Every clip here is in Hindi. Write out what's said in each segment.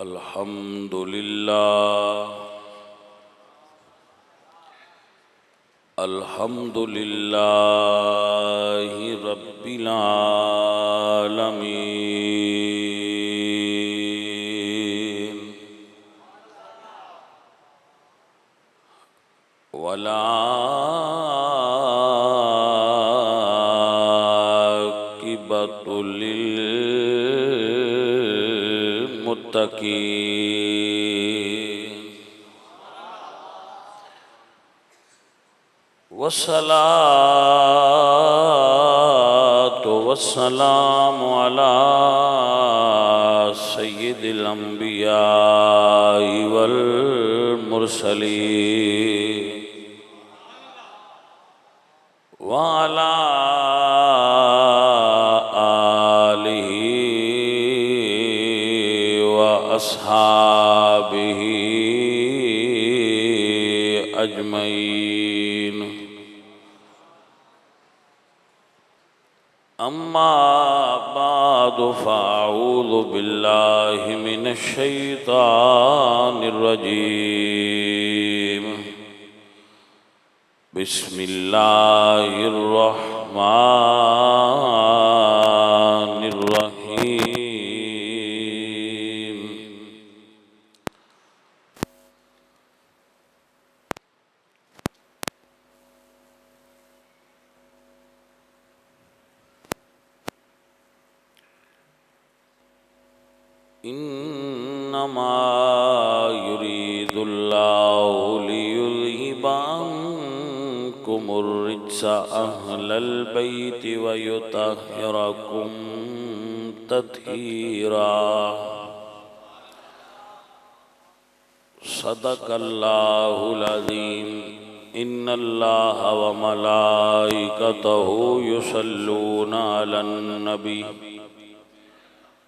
अल्हम्दुलिल्लाहि रब्बिल आलमीन वला आक़िबतु लिल मुत्तक़ीन वस्सलातु वस्सलामु अला सय्यिदिल अंबियाइ वल मुरसलीन व अला आलिहि व अस्हाबिहि अजमईन। अम्मा बादु फ़अऊज़ु बिल्लाहि मिनश शैतानिर रजीम। बिस्मिल्लाहिर रहमानिर रहीम। इन्नमा युरीदुल्लाहु लियुज़हिबा अन्कुमुर रिज्सा अह्लल बैति व युतह्हिरकुम तत्हीरा। सदक़ल्लाहुल अज़ीम। इन्नल्लाह व मलाइकतहु युसल्लूना अलन नबी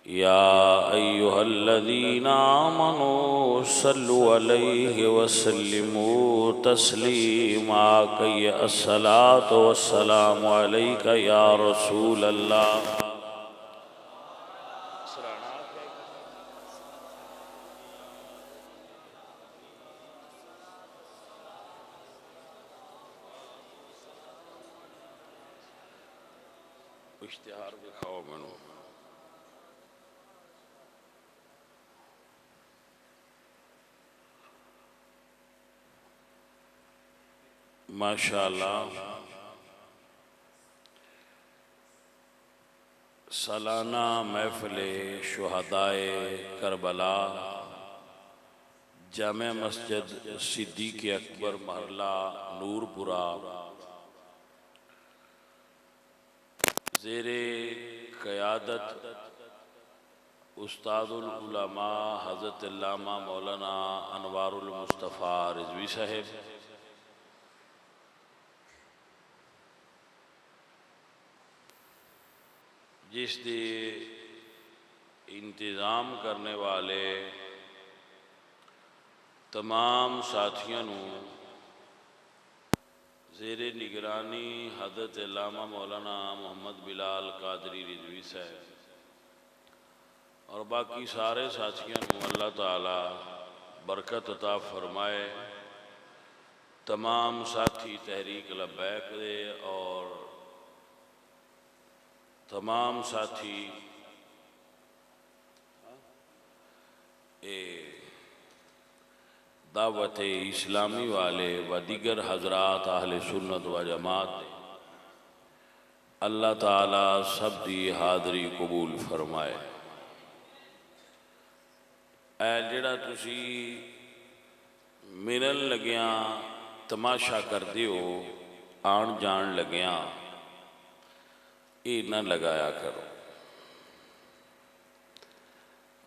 या अय्युहल्लज़ीना आमनू सल्लु अलैहि वसल्लिमू तस्लीमा। कय अस्सलातु वस्सलामु अलैका या रसूल अल्लाह। इश्तिहार दिखाओ मैनू। माशाअल्लाह सालाना महफ़िल शुहदाए करबला जामे मस्जिद सिद्दीक़ अकबर महल्ला नूरपुरा ज़ेरे क़यादत उस्तादुल उलमा हज़रत अल्लामा मौलाना अनवारुल मुस्तफ़ा रिज़वी साहिब जिस दे इंतज़ाम करने वाले तमाम साथियों ज़ेरे निगरानी हज़रत अल्लामा मौलाना मोहम्मद बिलाल कादरी रिज़वी साहब और बाकी सारे साथियों अल्लाह ताला बरकत अता फरमाए। तमाम साथी तहरीक लब्बैक दे और तमाम साथी दावत इस्लामी वाले व दीगर हजरात अहले सुन्नत व जमात अल्लाह ताला सब दी हाज़री कबूल फरमाए। जिहड़ा तुसी मिलन लग्या तमाशा करते हो आन जान लग्या ये ना लगाया करो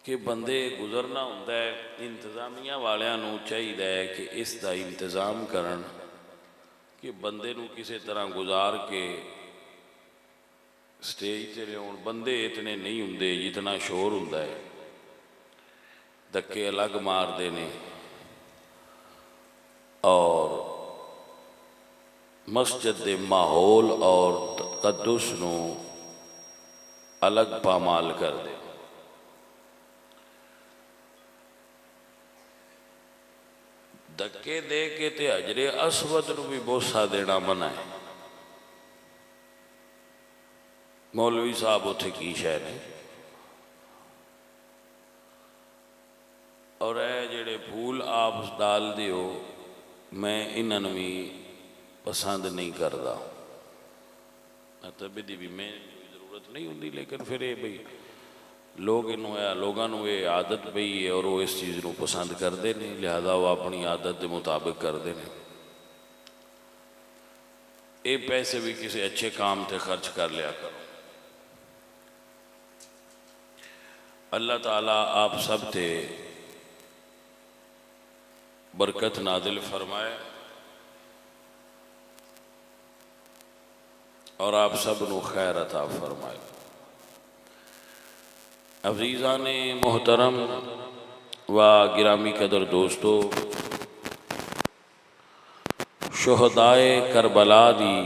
कि बंदे गुजरना होंदा है। इंतजामिया वालियां नूं चाहिदा है कि इसका इंतज़ाम करन कि बंदे नूं किसी तरह गुजार के स्टेज ते लियाउण। बंदे इतने नहीं हुंदे जितना शोर हुंदा है, धक्के अलग मारते ने और मस्जिद के माहौल और तकद्दुस नूं अलग पामाल कर दे। धक्के दे के ते हजरे असवद नूं भी बोसा देना मना है। मौलवी साहब उत्थे की शह ने। और ये जेड़े फूल आप डाल दिओ मैं इन्हां भी पसंद नहीं करता। मतलब इहदी भी मैं जरूरत नहीं होंदी, लेकिन फिर ये बई लोग लोगों ये आदत पई है और वो इस चीज़ को पसंद करते हैं, लिहाजा वो अपनी आदत के मुताबिक करते हैं। ये पैसे भी किसी अच्छे काम से खर्च कर लिया करो। अल्लाह ताला आप सब ते बरकत नादिल फरमाए और आप सब नू खैर अता फरमाए। अज़ीज़ान मोहतरम व गिरामी कदर दोस्तों, शुहदाए करबला दी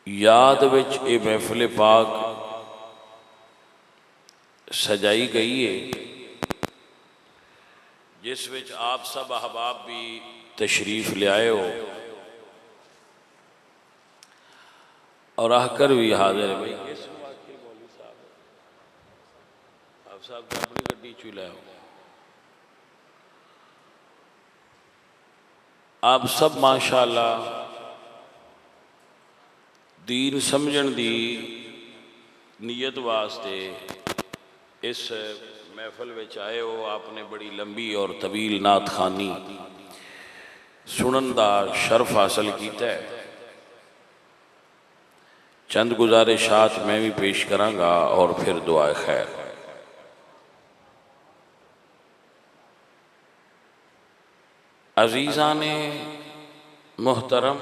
याद विच ये महफिल पाक सजाई गई है, जिस विच आप सब अहबाब भी तशरीफ ले आए हो और आकर भी हाजिर है। भाई किस वाकई मौलवी साहब आप साहब तो अपनी गड्डी चू लाओ। आप सब माशाअल्लाह दीन समझण दी नीयत वास्ते इस महफिल विच आए हो। आपने बड़ी लंबी और तवील नात खानी सुनन दा शर्फ हासिल किया है। चंद गुजारिशात मैं भी पेश करांगा और फिर दुआ खैर। अजीज़ान मोहतरम,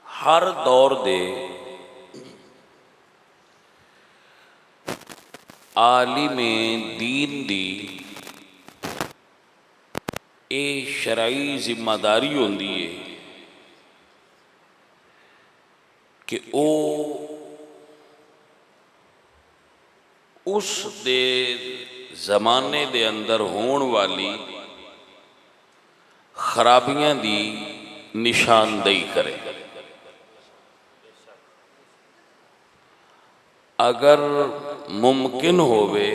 हर दौर दे आलिमे दीन दी ये शरई जिम्मेदारी होंदी है कि वो उस दे ज़माने दे अंदर होने वाली खराबियां दी निशानदेही करे। अगर मुमकिन होवे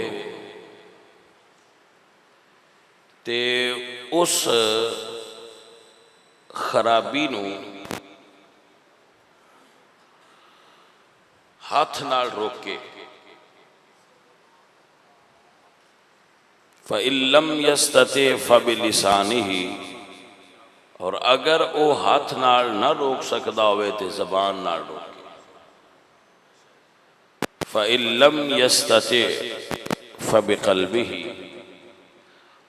ते उस खराबी नू हाथ नाल रोके। फ़इल्लम यस्तते फ़बिलिसानिही, और अगर वो हाथ नाल ना रोक सकता होवे तो ज़बान नाल रोके। फ़इल्लम यस्तते फ़बिक़ल्बिही,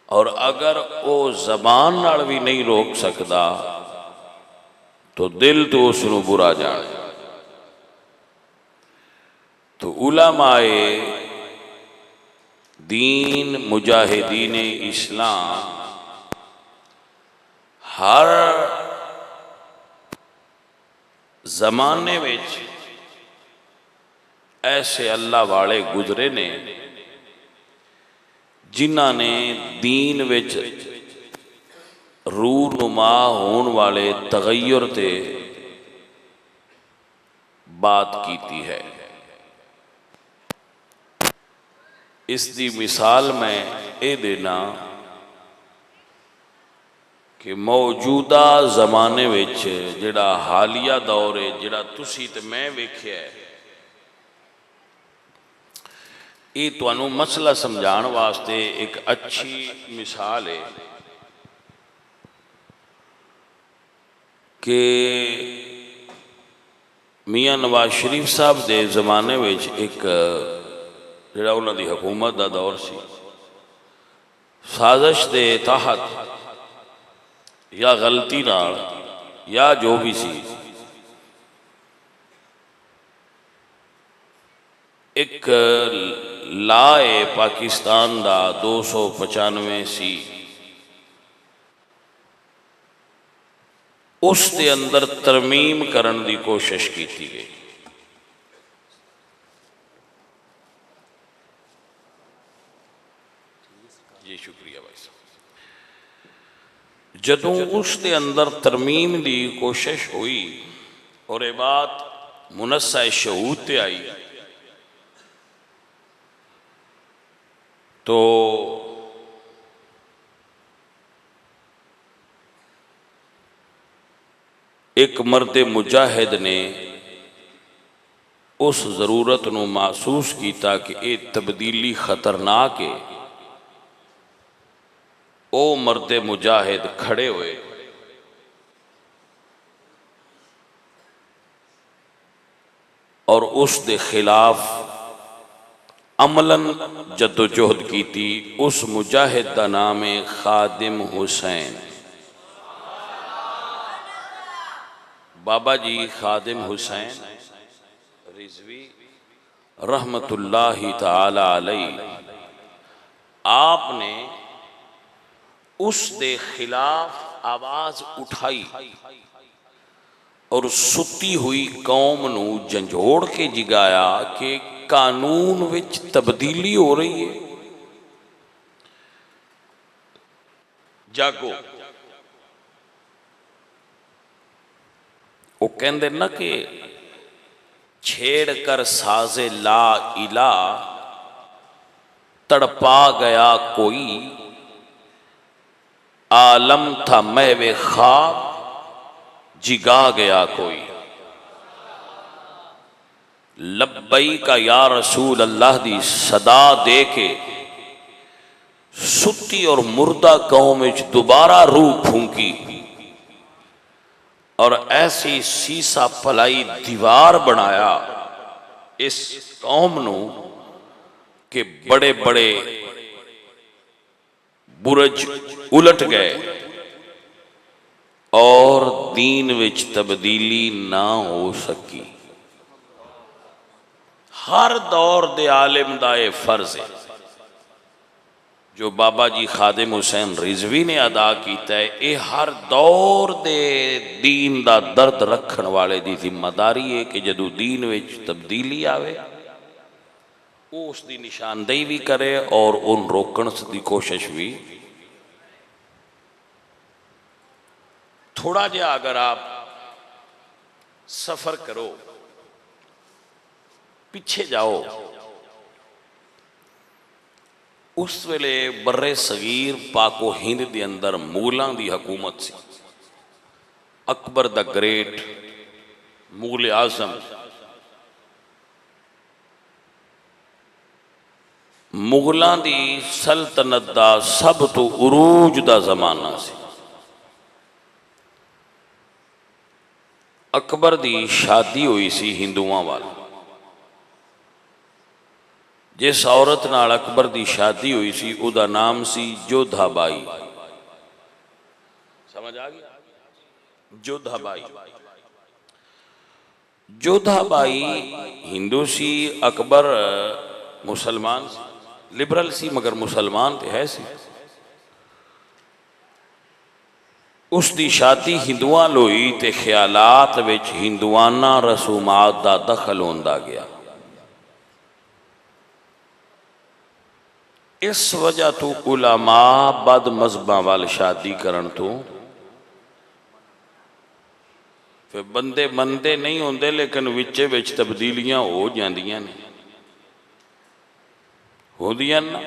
और अगर वो ज़बान नाल भी नहीं रोक सकता तो दिल तो उसनू बुरा जाने। तो उलमाए दीन मुजाहिदीन इस्लाम हर ज़माने विच ऐसे अल्लाह वाले गुजरे ने जिन्हां ने दीन विच रूनुमा होने वाले तगय्युर ते बात की है। इसकी मिसाल मैं ये देना कि मौजूदा ज़माने विच जिहड़ा हालिया दौर है, जिहड़ा तुसी ते मैं वेख्या है, ये तुहानू मसला समझाण वास्ते एक अच्छी मिसाल है कि मियाँ नवाज शरीफ साहब के ज़माने विच एक जिहड़ा उन्हां दी हुकूमत का दौर सी, साजिश के तहत या गलती नाल या जो भी सी, एक ला है पाकिस्तान का 295 सी, उस दे अंदर तरमीम करन दी कोशिश की गई। शुक्रिया भाई साहब। जदों उस दे अंदर तरमीम की कोशिश हुई और ये बात मुनस्सा शहूद ते आई तो एक मर्द मुजाहिद ने उस जरूरत को महसूस किया कि ये तब्दीली खतरनाक है। ओ मर्द मुजाहिद खड़े हुए और उस दे खिलाफ अमलन जद्दोजहद की थी। उस मुजाहिद का नाम है खादिम हुसैन। बाबा जी खादिम हुसैन रिजवी रहमतुल्लाहि ताला अलैह, आपने उस दे खिलाफ आवाज उठाई और सुती हुई कौम नू झंझोड़ के जिगाया कि कानून विच तब्दीली हो रही है, जागो। वो कहते ना कि छेड़ कर साजे ला इला तड़पा गया कोई, आलम था महवे ख्वाब जिगा गया कोई। लब्बई का या रसूल अल्लाह दी सदा दे के सुती और मुर्दा कौम विच दोबारा रूह फूंकी और ऐसी सीसा पलाई दीवार बनाया इस कौम नू कि बड़े बड़े बुरज उलट गए और दीन विच तब्दीली ना हो सकी। हर दौर दे आलिम दा ये फर्ज है जो बाबा जी खादिम हुसैन रिजवी ने अदा किया है। ये हर दौर दे दीन दा दर्द रखन वाले दी जिम्मेदारी है कि जदों दीन विच तब्दीली आवे वो उसकी निशानदेही भी करे और उन रोकण की कोशिश भी। थोड़ा जिहा अगर आप सफर करो, पीछे जाओ, उस वेले बर्रे सगीर पाको हिंद के अंदर मुगलों की हुकूमत सी। अकबर द ग्रेट मुगल आजम मुगलों की सल्तनत का सब तो उरूज का जमाना सी। अकबर की शादी हुई सी हिंदुओं वाल। जिस औरत नाल अकबर की शादी हुई सी उदा नाम सी जोधाबाई। समझ आ गई? जोधाबाई। जोधाबाई हिंदू सी, अकबर मुसलमान सी, लिबरल सी मगर मुसलमान तो है सी। उसकी शादी हिंदुआं लोई ते ख्यालात विच हिंदुआना रसूमात का दखल होंदा गया। इस वजह तो उलमा बद मजहबां वाल शादी करन तो फिर बंदे मनते नहीं होंगे लेकिन विचे विच तब्दीलियां हो जांदियां ने, होंदियां ना।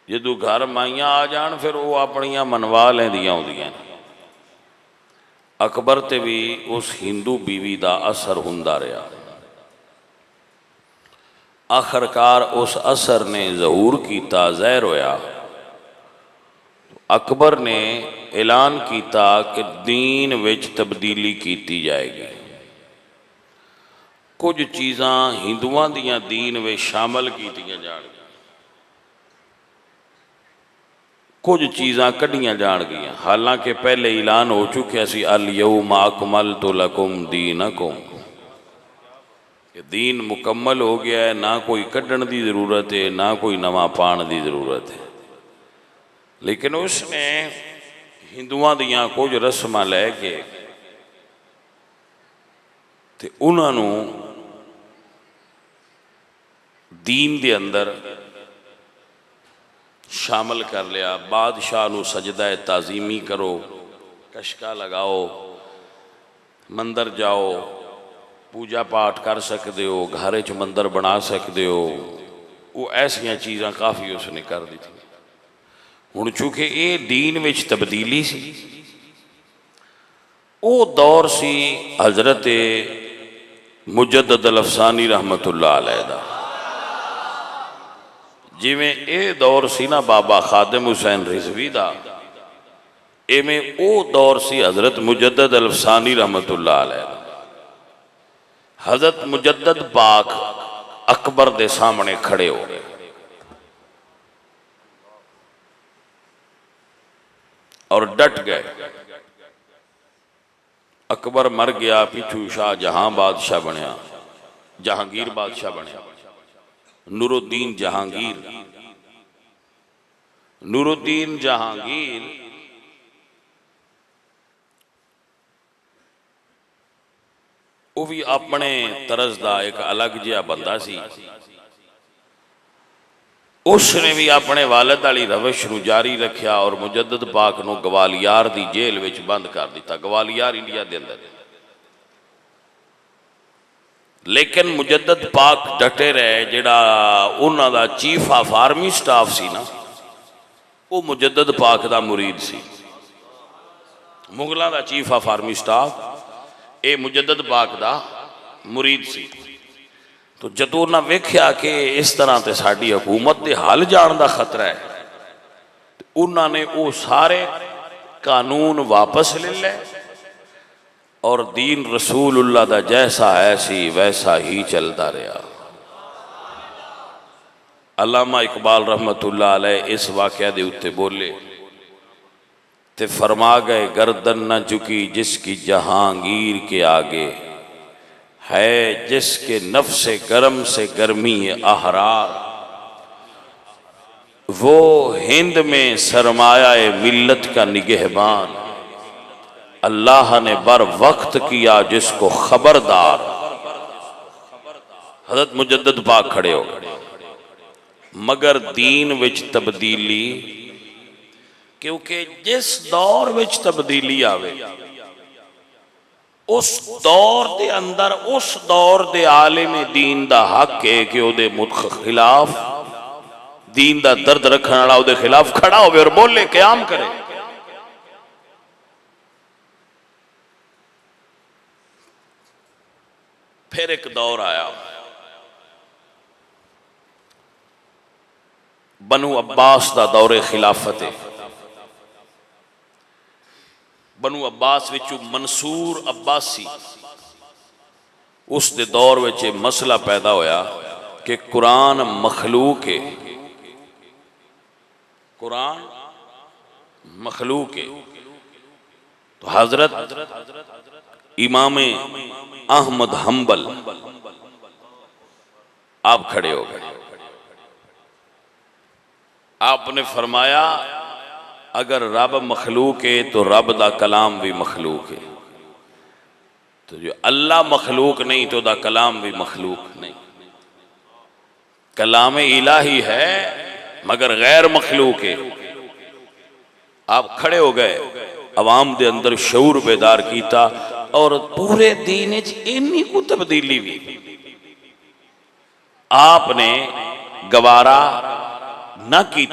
जदों घर माइयां आ जान फिर वो अपनियां मनवा लैंदियां होंदियां ने। अकबर ते भी उस हिंदू बीवी का असर हुंदा रहा। आखिरकार उस असर ने जहूर किया, ज़ाहिर होया। अकबर ने ऐलान किया कि दीन विच तब्दीली की जाएगी। कुछ चीज़ां हिंदुआं दियां दीन विच शामिल कीतियां जाणगियां, कुछ चीज़ां कढ़ियां जाणगियां। हालांकि पहले ऐलान हो चुकिया सी अल यौम अकमलतु लकुम दीनकुम, दीन मुकम्मल हो गया है, ना कोई कढ़ण की जरूरत है ना कोई नवा पाण की जरूरत है। लेकिन उसने हिंदुआं दियां कुछ रस्मां लैके ते उन्हां नूं दीन दे अंदर शामिल कर लिया। बादशाह नू सजदा ताज़ीमी करो, कशका लगाओ, मंदिर जाओ, पूजा पाठ कर सकते हो, घर च मंदिर बना सकते हो। वो ऐसिया चीज़ां काफ़ी उसने कर दी थी। हुण चूंकि ये दीन विच तब्दीली सी, वो दौर सी हज़रत मुजद्दद अल-अफ़सानी रहमतुल्लाह अलैह दा। जिमें ये दौर सी ना बाबा खादिम हुसैन रिजवी दा, इवें वो दौर सी हज़रत मुजद्दद अल-अफ़सानी रहमतुल्लाह अलैह दा। हज़रत मुजद्दद पाक अकबर दे सामने खड़े हो गए और डट गए। अकबर मर गया, पिछू शाह जहां बादशाह बनया, जहांगीर बादशाह बनया, नूरुद्दीन जहांगीर। नूरुद्दीन जहांगीर वो भी अपने तरज का एक अलग जिहा बंदा सी। उसने भी अपने वालिद वाली रविश नूं जारी रखा और मुजद्दद पाक नूं ग्वालियर की जेल विच बंद कर दिता, ग्वालियर इंडिया के अंदर। लेकिन मुजद्दद पाक डटे रहे। जिहड़ा उन्हां दा चीफ ऑफ आर्मी स्टाफ सी ना, वो मुजद्दद पाक दा मुरीद सी। मुगलों का चीफ ऑफ आर्मी स्टाफ ये मुजद्दद पाक दा मुरीद सी। तो जदों उन्हें वेख्या कि इस तरह से साड़ी हुकूमत के हल जाने का खतरा है, उन्होंने वो सारे कानून वापस ले ले और दीन रसूलुल्लाह दा जैसा है सी वैसा ही चलता रहा। अल्लामा इकबाल रहमतुल्लाह अलैह इस वाक़या दे उत्ते बोले ते फरमा गए, गर्दन न झुकी जिसकी जहांगीर के आगे, है जिसके नफ्से गर्म से गर्मी है अहरार, वो हिंद में सरमाया मिल्लत का निगहबान, अल्लाह ने बर वक्त किया जिसको खबरदार। हज़रत मुजद्दद पाक खड़े हो गए। मगर दीन विच तब्दीली, क्योंकि जिस दौर विच तब्दीली आवे उस दौर के अंदर उस दौर के आलिम दीन का हक है कि उहदे खिलाफ दीन का दर्द रखने वाला उहदे खिलाफ खड़ा होवे और बोले, क़याम करे। फिर एक दौर आया, बनु अब्बास का दौरे खिलाफत है। बनु अब्बास विचों मंसूर अब्बासी, उस दे दौर विच मसला पैदा होया कि कुरान मखलूक है, कुरान मखलूक है। तो हजरत इमाम अहमद हम्बल आप खड़े हो गए। आपने फरमाया, अगर रब मखलूक है तो रब दा कलाम भी मखलूक है, तो जो अल्लाह मखलूक नहीं तो दा कलाम भी मखलूक नहीं। कलाम इलाही है मगर गैर मखलूक है। आप खड़े हो गए, अवाम दे अंदर शऊर बेदार किया और पूरे दीन इन्नी को तब्दीली भी आपने गवारा न की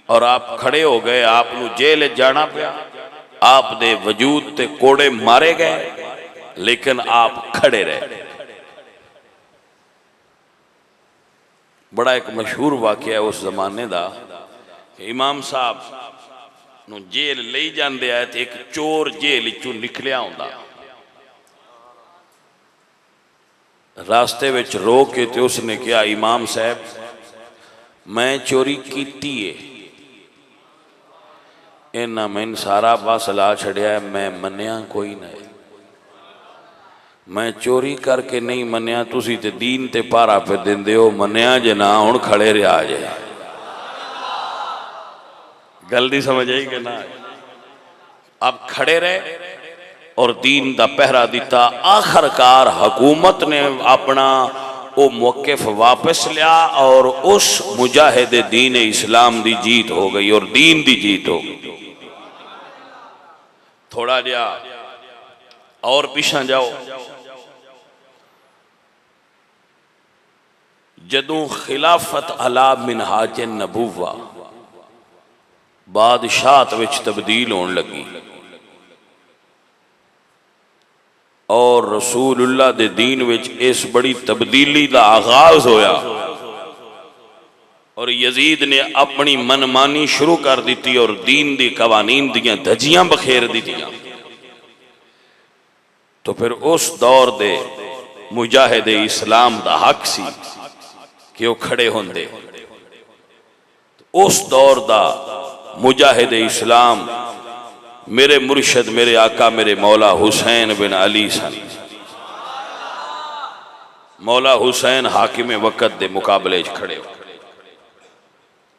और आप खड़े हो गए। आपनू जेल जाना पिया, आप दे वजूद ते कोड़े मारे गए, लेकिन आप खड़े रहे। बड़ा एक मशहूर वाकया है उस जमाने का, इमाम साहब नू जेल ले जाते आए तो एक चोर जेल चों निकलिया होंदा, रास्ते विच रोक के ते उसने कहा, इमाम साहब मैं चोरी की है, इन्ना मैंने सारा बस ला छड़िया है, मैं मनिया कोई नहीं, मैं चोरी करके नहीं मनिया, तुसी ते दीन ते पारा पे देंदे हो, मनिया जे ना हुण खड़े रहा जे। गलती समझ आई कि ना? आप खड़े रहे और दीन का पहरा दिता। आखिरकार हुकूमत ने अपना वो मौक़िफ़ वापस लिया और उस मुजाहिद दीन इस्लाम की जीत हो गई और दीन की जीत हो गई। थोड़ा जा और पिछा जाओ, जदों खिलाफत अला मिनहाज नबूवा बादशाहत विच तब्दील होने लगी और रसूलुल्लाह दे दीन विच इस बड़ी तब्दीली का आगाज होया और यजीद ने अपनी मनमानी शुरू कर दी और दीन दी कवानीन दियां धजियां बखेर दीतियां। तो फिर उस दौर दे मुजाहिद इस्लाम दा हक सी कि वह खड़े होंदे। उस दौर दा मुजाहिद इस्लाम मेरे मुर्शद मेरे आका मेरे मौला हुसैन बिन अली सन। मौला हुसैन हाकिम वक़्त दे मुकाबले खड़े हो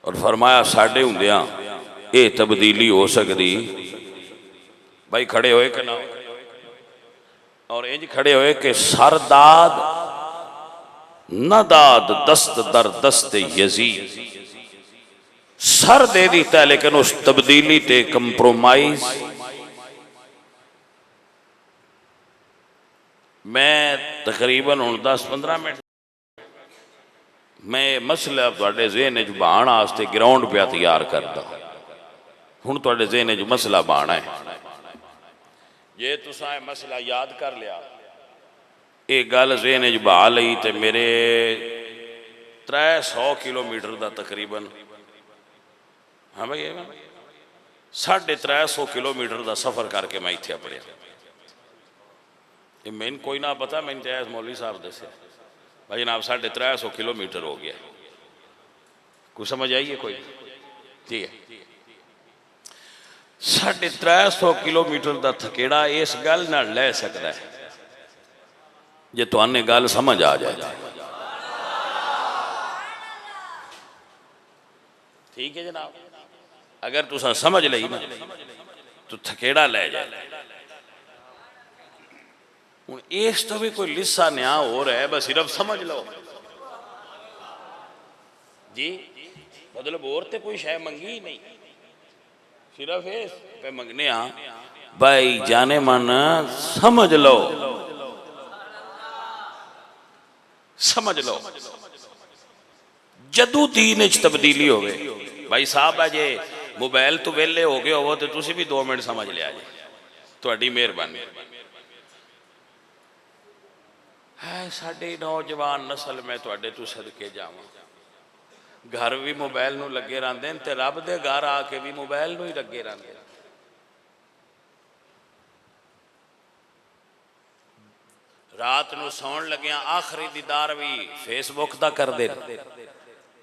और फरमाया साडे हुंदियां ये तब्दीली हो सकती। भाई खड़े होए कि ना, और इंज खड़े होए कि सरदाद नदाद दस्त दर दस्त यजीद, सर दे दिता है लेकिन उस तब्दीली ते कंप्रोमाइज। मैं तकरीबन हुण 10-15 मिनट मैं मसला तुहाडे ज़हन च बहाण वास्ते ग्राउंड पिया तैयार करदा। हुण तुहाडे ज़हन च मसला बहाना है, जे तुसां मसला याद कर लिया, ये गल ज़हन च बहा लई ते मेरे 300 किलोमीटर का तकरीबन, हाँ भाई 350 किलोमीटर का सफ़र करके मैं इत्थे पढ़िया। मैंने कोई ना पता, मैंने जैस मौलवी साहब दसे भाई जनाब 350 किलोमीटर हो गया। कुछ समझ आई है कोई? ठीक है, 350 किलोमीटर का थकेड़ा इस गल नाल लै सकता है जे तुहाने गल समझ आ जाए। ठीक है जनाब, अगर तुसा समझ लई ना तो थकेड़ा लै जाए। हुण इस तो भी कोई लिस्सा न्या हो रहा है, बस सिर्फ समझ लो जी, मतलब और तो कोई शय मंगी ही नहीं, सिर्फ इस पे मंगने भाई जाने मन समझ लो, समझ लो। जदू दीन च तब्दीली होवे भाई साहब, अजे मोबाइल तो वेले हो गए हो तो तुसी भी 2 मिनट समझ लिया जी, तुहाडी मेहरबानी है। साडे नौजवान नस्ल में तुहाडे तो सदके जावां, घर भी मोबाइल नूं लगे रहंदे ने ते रब दे घर आके भी मोबाइल नूं ही लगे रहंदे। रात नूं सौण लग्या आखिरी दीदार भी फेसबुक दा करदे,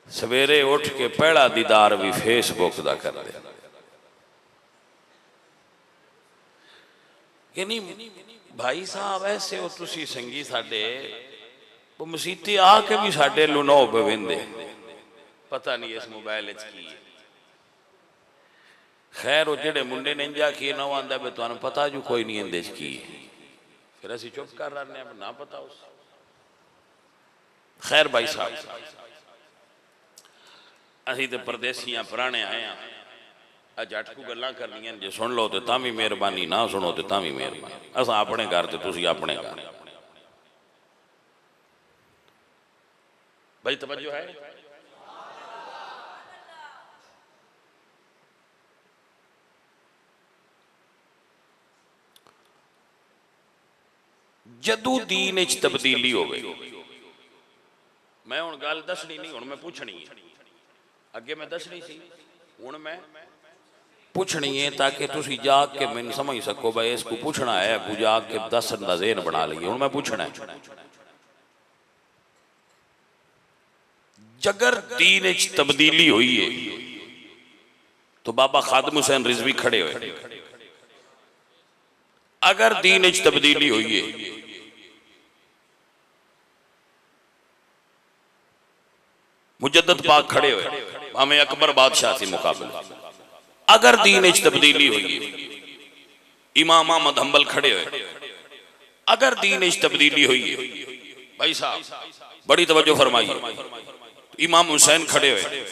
सवेरे उठ के पहला दीदार भी फेसबुक दा करदे। कि नहीं भाई साहब, ऐसे हो तुसी संगी साडे वो मसीती आके भी साडे लुनो बविंदे, पता नहीं इस मोबाइल की। खैर वो जेडे मुंडे ने इंजा किए ना आंदा भी तुहानू पता जो कोई नहीं इंदे की, फिर असी चुप कर रहे हैं ना पता उस। खैर भाई साहब, असी तो परदेसियां पुराने आए हैं, जट को गल्लां करनियां, जो सुन लो तो तां भी मेहरबानी, ना सुनो तो तां भी मेहरबानी। असां अपने घर ते तुसी अपने घर। भाई तवज्जो है? जदू दीन च तब्दीली होवे, मैं हुण गल दसनी नहीं, हुण मैं पूछनी है। अगे मैं दसनी सी, हुण मैं पूछनी है ताकि तुसी जाग के मैनूं समझ सको भाई इसको पूछना है, अगू जाग के दसन दा ज़हन बना लईए। हुण मैं पूछना है, जगर दीन च तब्दीली हुई है तो बाबा खादिम हुसैन रिजवी खड़े हुए। अगर दीन च तब्दीली हुई है मुजद्दद पाक खड़े हुए, हमें अकबर बादशाह से मुकाबले। अगर दीन च तब्दीली हुई है इमाम अहमद हंबल खड़े हुए। अगर दीन च तब्दीली हुई है भाई साहब बड़ी तवज्जो फरमाइए। इमाम हुसैन खड़े हुए,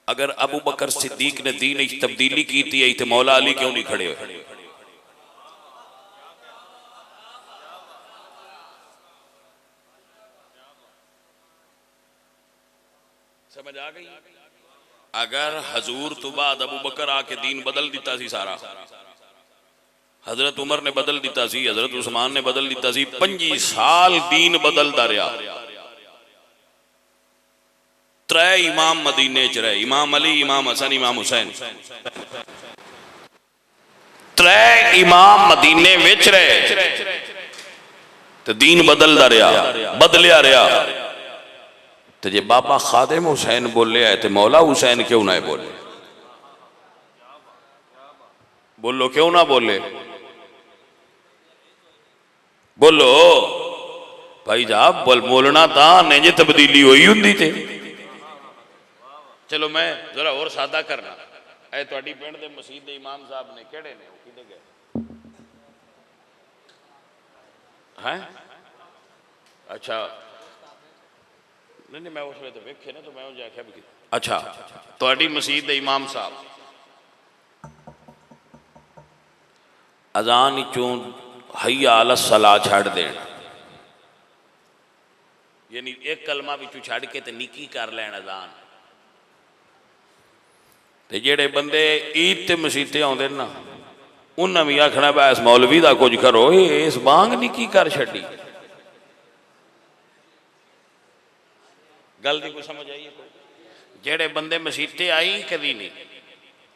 अगर अबू बकर सिद्दीक ने दीन में तब्दीली की थी तो मौला अली क्यों नहीं खड़े हुए? समझ आ गई? अगर हजूर तो बाद अबू बकर आके दीन बदल दिता सी सारा, हजरत उमर ने बदल दिता सी, हजरत उस्मान ने बदल दिता सी, 25 साल दीन बदलता रहा। 3 इमाम मदीने च रहे, इमाम अली, इमाम हसन, इमाम हुसैन। 3 इमाम मदीने विच रहे तो दीन बदलता रहा, बदलिया रहा। तो जे बाबा खादिम हुसैन बोले है तो मौला हुसैन क्यों ना बोले? बोलो क्यों ना बोले? बोलो भाई साहब, बोलना था नहीं जे तब्दीली हुई हुंदी ते। चलो मैं जरा और सादा करना, ऐ तुहाडी पिंड दे मसीत दे इमाम साहब ने किहड़े ने? किदे गए हैं? अच्छा नहीं मैं उस वे तो वेखे ना, तो मैं उन्हें आख्या भी अच्छा तुहाडी मसीत दे इमाम साहब अजान चों हय्या अला सला छड़ देन, यानी एक कलमा विचों छड़ के ते निकी कर लैन अजान। ते जेड़े बंदे ईद ते मसीते आउंदे ना, उन्हें भी आखना बस मौलवी दा कुछ करो, इस बांग निकी कर छड़ी। गल दी कोई समझ आई है? जेड़े बंदे मसीते आई कभी नहीं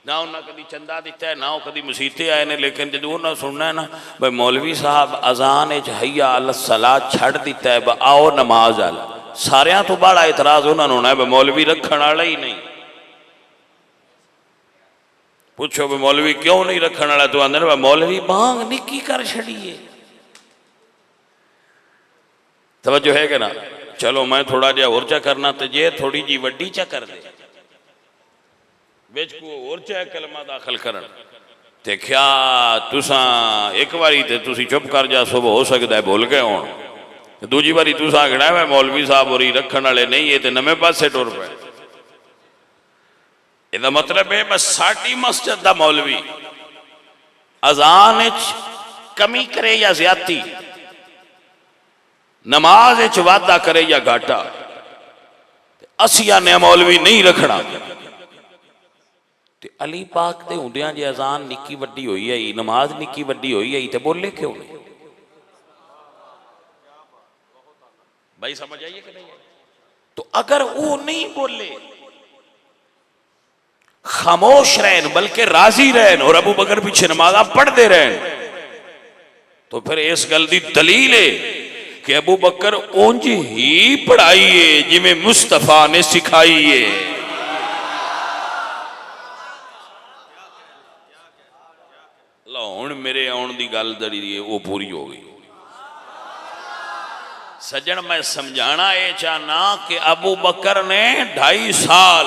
ना, उन्हें कभी चंदा दिता है ना, वो कभी मसीते आए ने, लेकिन जो उन्हें सुनना है ना भाई मौलवी साहब अजान हय्या अला सला छड़ दिता है, आओ नमाज आल, सारियां तो बड़ा इतराज उन्होंने होना है भाई मौलवी रखने वाला ही नहीं। पूछो भाई मौलवी क्यों नहीं रखने वाला? तो आंदे भाई मौलवी बांग निकी कर छड़िए। तवज्जो है कि ना? चलो मैं थोड़ा जिहा होर चा करना, तो जे थोड़ी जी वड्डी चा कर दे बिच को होर चा कलमा दाखिल करन ते क्या तुसा एक बारी ते तुसी चुप कर जा, सुबह हो सकता है भूल गए होण, दूजी बारी तुसा आखना है मौलवी साहब होरी रखने वाले नहीं है, तो नवे पासे टुर पे। इसका मतलब है बस साडी मस्जिद दा मौलवी अजान कमी करे या ज्यादती, नमाज वादा करे या घाटा, असिया ने मौलवी नहीं रखना। ते अली पाक दे हुंदियां जे अजान निक्की वड्डी होई है, नमाज निक्की वड्डी होई है, ते बोले क्यों नहीं? भाई समझ आइए कि नहीं? तो अगर वो नहीं बोले, खामोश रहन बल्कि राजी रहन और अबू बकर पीछे नमाजा पढ़ते रहन, तो फिर इस गल की दलील है कि अबू बकर उंज ही पढ़ाई है जिमें मुस्तफा ने सिखाई है। लो हुण मेरे आउण दी गल जड़ी है वो पूरी हो गई। सज्जन मैं समझाना ये चाहना कि अबू बकर ने 2.5 साल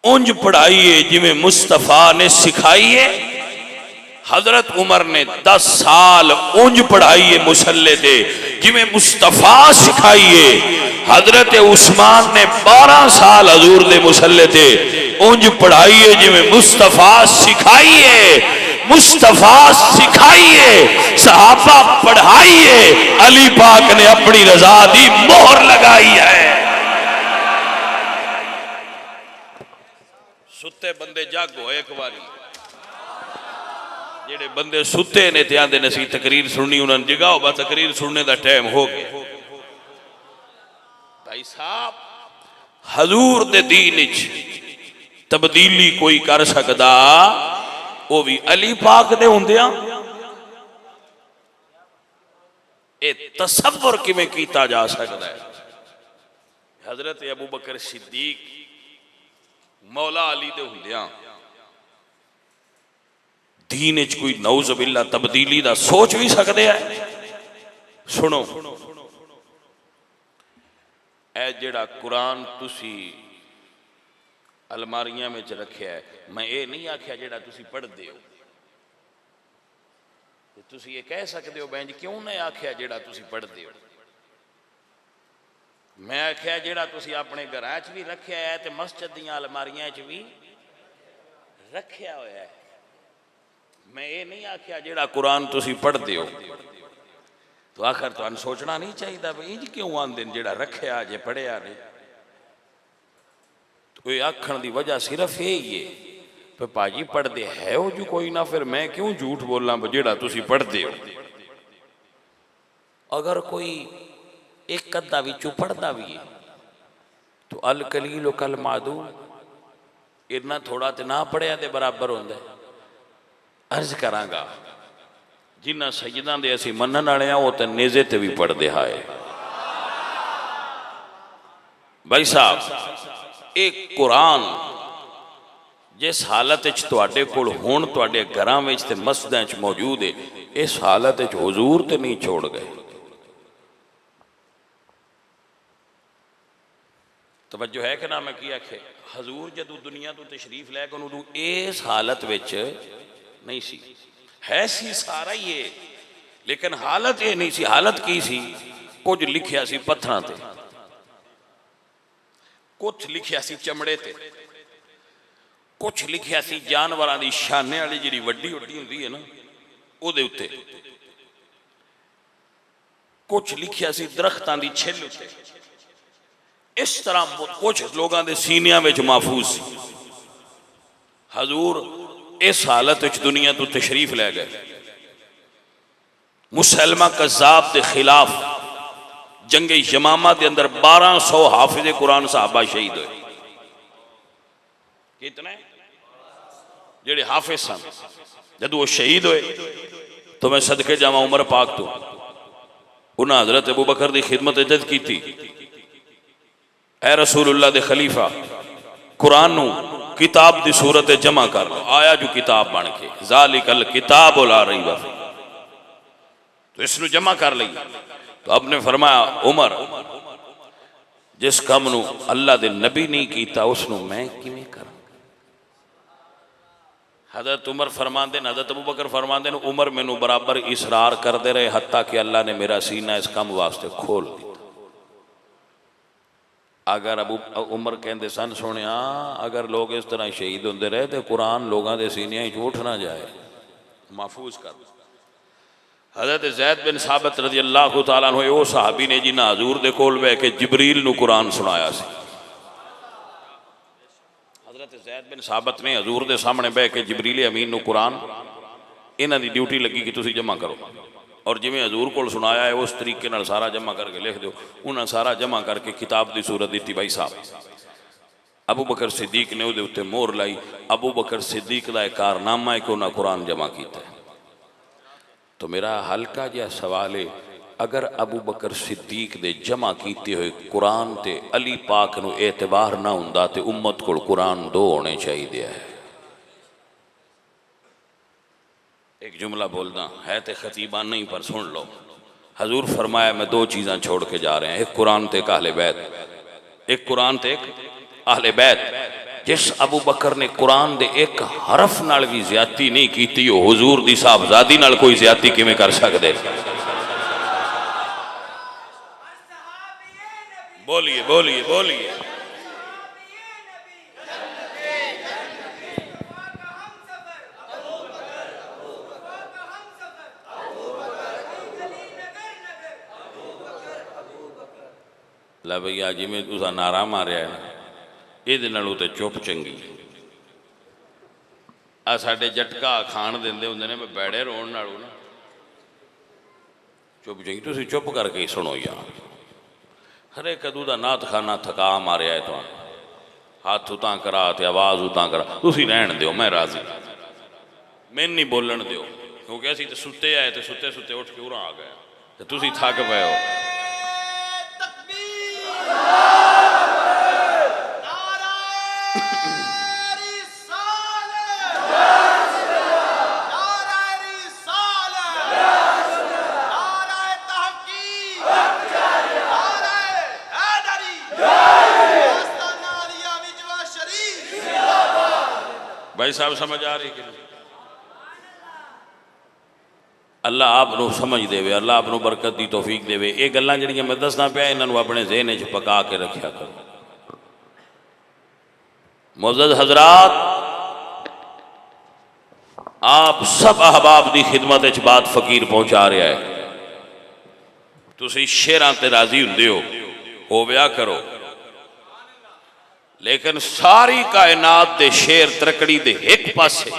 उंज पढ़ाई है जिमें मुस्तफा ने सिखाई है। हजरत उमर ने 10 साल उंज पढ़ाई है मुसल्ले ते जिमें मुस्तफा सिखाई है। हजरत उस्मान ने 12 साल हजूर दे मुसल्ले ते उंज पढ़ाई है जिमें मुस्तफा सिखाई है। मुस्तफा सिखाई है, सहाबा पढ़ाई है, अली पाक ने अपनी रजा दी मोहर लगाई है। सुते बंदे जागो एक बारी, जेड़े बंदे सुते ने ते आंदे ने सी तकरीर सुननी, उन्होंने जगाओ बा तकरीर सुनने का टाइम हो गया। भाई साहब हजूर दे दीन विच तब्दीली कोई कर सकदा, वो भी अली पाक दे हुंदियां। ए तसव्वुर किवें कीता जा सकदा है? हजरत अबू बकर सिद्दीक मौला अली दे हुंदियां दीन विच कोई नऊज़ बिल्ला तब्दीली दा सोच भी सकते हैं? सुनो, ए जेड़ा कुरान तुसी अलमारियां में रखा है, मैं ये नहीं आख्या जेड़ा तुसी पढ़ते हो, तुसी ये कह सकते हो बैंज क्यों नहीं आख्या जेड़ा तुसी पढ़ते हो? मैं आख्या जेड़ा तुसी अपने घरां च भी रखिया है तो मस्जिद दी अलमारियां च भी रखिया होया है। मैं ये नहीं आख्या जेड़ा कुरान तुसी पढ़ते हो। तो आखिर तुहानू सोचना नहीं चाहिए भाई इंज क्यों आंदे जेड़ा रखिया जे पढ़िया नहीं। तो ये आखण की वजह सिर्फ यही है पर भाजी पढ़ते है वो जो कोई ना, फिर मैं क्यों झूठ बोलना जेड़ा तुसी पढ़ते हो। अगर कोई एक अद्धा विचों पढ़ता भी है तो अल कलील कल मादू, इन्ना थोड़ा तो ना पढ़िया के बराबर होंगे। अर्ज करांगा जिन्होंने सैयदा दे असीं मनण वाले हैं वो तो नेज़े ते भी पढ़ते हाए। भाई साहब एक कुरान जिस हालत तुहाडे कोल हुण तुहाडे घरां विच ते मस्जिदां च मौजूद है, इस हालत हुजूर ते नहीं छोड़ गए। तवज्जो है कि ना? मैं की आखे हजूर जदों दुनिया तो तशरीफ लै गए उदों इस हालत विच नहीं सी, है सी सारा ही है लेकिन हालत ये नहीं सी। हालत की सी? कुछ लिखिया सी पत्थरां ते, कुछ लिखिया सी चमड़े ते, कुछ लिखिया सी जानवरां दी शाने वाली जिहड़ी वड्डी वड्डी हुंदी है ना उहदे उत्ते, कुछ लिखिया सी दरख्तां दी छिल उत्ते। इस तरह कुछ लोगों के सीनिया में महफूज सी। हजूर इस हालत दुनिया तो तशरीफ लै गए। मुसलमा कज़्ज़ाब के खिलाफ जंगे यमामा के अंदर 1200 हाफिज़े कुरान साहबा शहीद हुए। कितने जेड़े हाफिज सन जब वो शहीद हुए तो मैं सदके जावा उमर पाक तो उन्हें हजरत अबू बकर की खिदमत इज्जत की थी। ऐ रसूलुल्लाह दे खलीफा कुरान नू किताब की सूरत जमा कर लो, आया जो किताब बन के ज़ालिकल किताब ला रही बा, तो इसनु जमा कर ली। तो आपने फरमाया उमर जिस काम नू अल्लाह दे नबी नहीं किया उसनु मैं किवें करा। हजरत उमर फरमाते, हजरत अबू बकर फरमाते उमर मैनू बराबर इसरार करते रहे हत्ता कि अल्लाह ने मेरा सीना इस काम वास्ते खोल दिया। अगर अबू उमर कहते सन सुने अगर लोग इस तरह शहीद होंगे रहे तो कुरान लोगों के सीनिया उठ ना जाए, महफूज कर। हजरत ज़ैद बिन साबित रज़ी अल्लाह तआला अन्हु वो सहाबी ने जिन्हें हजूर दे कोल बह के जिबरील नू कुरान सुनाया सी। हजरत ज़ैद बिन साबित ने हजूर दे सामने बह के जिबरील अमीन नू कुरान इन्हां दी ड्यूटी लगी कि तुसीं जमा करो और जिमें हजूर को सुनाया है उस तरीके नाल सारा जमा करके लिख दो। उन्हें सारा जमा करके किताब की सूरत दी। भाई साहब अबू बकर सिद्दीक ने उहदे उत्ते मोहर लाई। अबू बकर सिद्दीक का एक कारनामा है कि उन्हें कुरान जमा किया। तो मेरा हल्का जिहा सवाल है, अगर अबू बकर सिद्दीक दे जमा किए हुए कुरान ते अली पाक नू एतबार ना हुंदा ते उम्मत कोल कुरान 2 होने चाहिए है। एक जुमला बोलना है तो खतीबान नहीं पर सुन लो। हजूर फरमाया मैं 2 चीज़ां छोड़ के जा रहे हैं, एक कुरान ते एक अहले बैत, एक कुरान ते एक अहले बैत। जिस अबू बकर ने कुरान दे एक हरफ नाल भी ज्यादती नहीं की, हुजूर दी साहबजादी नाल कोई ज्यादती किवें कर सकदे? बोलिए बोलिए बोलिए। ला भैया जिमें तुसा नारा मारिया है ना ये तो चुप चंगी। आ साडे झटका खाण देंदे हुंदे ने मैं बैड़े रोण नालों ना चुप चंगी। तुसीं चुप करके ही सुनो यार। हरे कदू का नात खाना थका मारिया है, तो हाथ उतां करा ते आवाज़ उतां करा, तुसीं रहण दिओ मैं राजी, मैनूं नहीं बोलन दिओ क्योंकि असीं तो सुते आए तो सुते सुते उठ के उरां आ गए तो तुसीं थक पे हो। भाई साहब समझ आ रही कि अल्लाह आपनों समझ देवे, अल्लाह आपनों बरकत की तौफीक देवे। ये गल्लां जिहड़ियां मैं दसना पिया इन्हां अपने ज़हन च पका के रखिया करो। मुअज़्ज़ज़ हज़रात, आप सब अहबाब की खिदमत च बात फकीर पहुँचा रहा है। तुसीं शेरां ते राजी हुंदे हो विया करो, लेकिन सारी कायनात दे शेर तरकड़ी दे एक पासे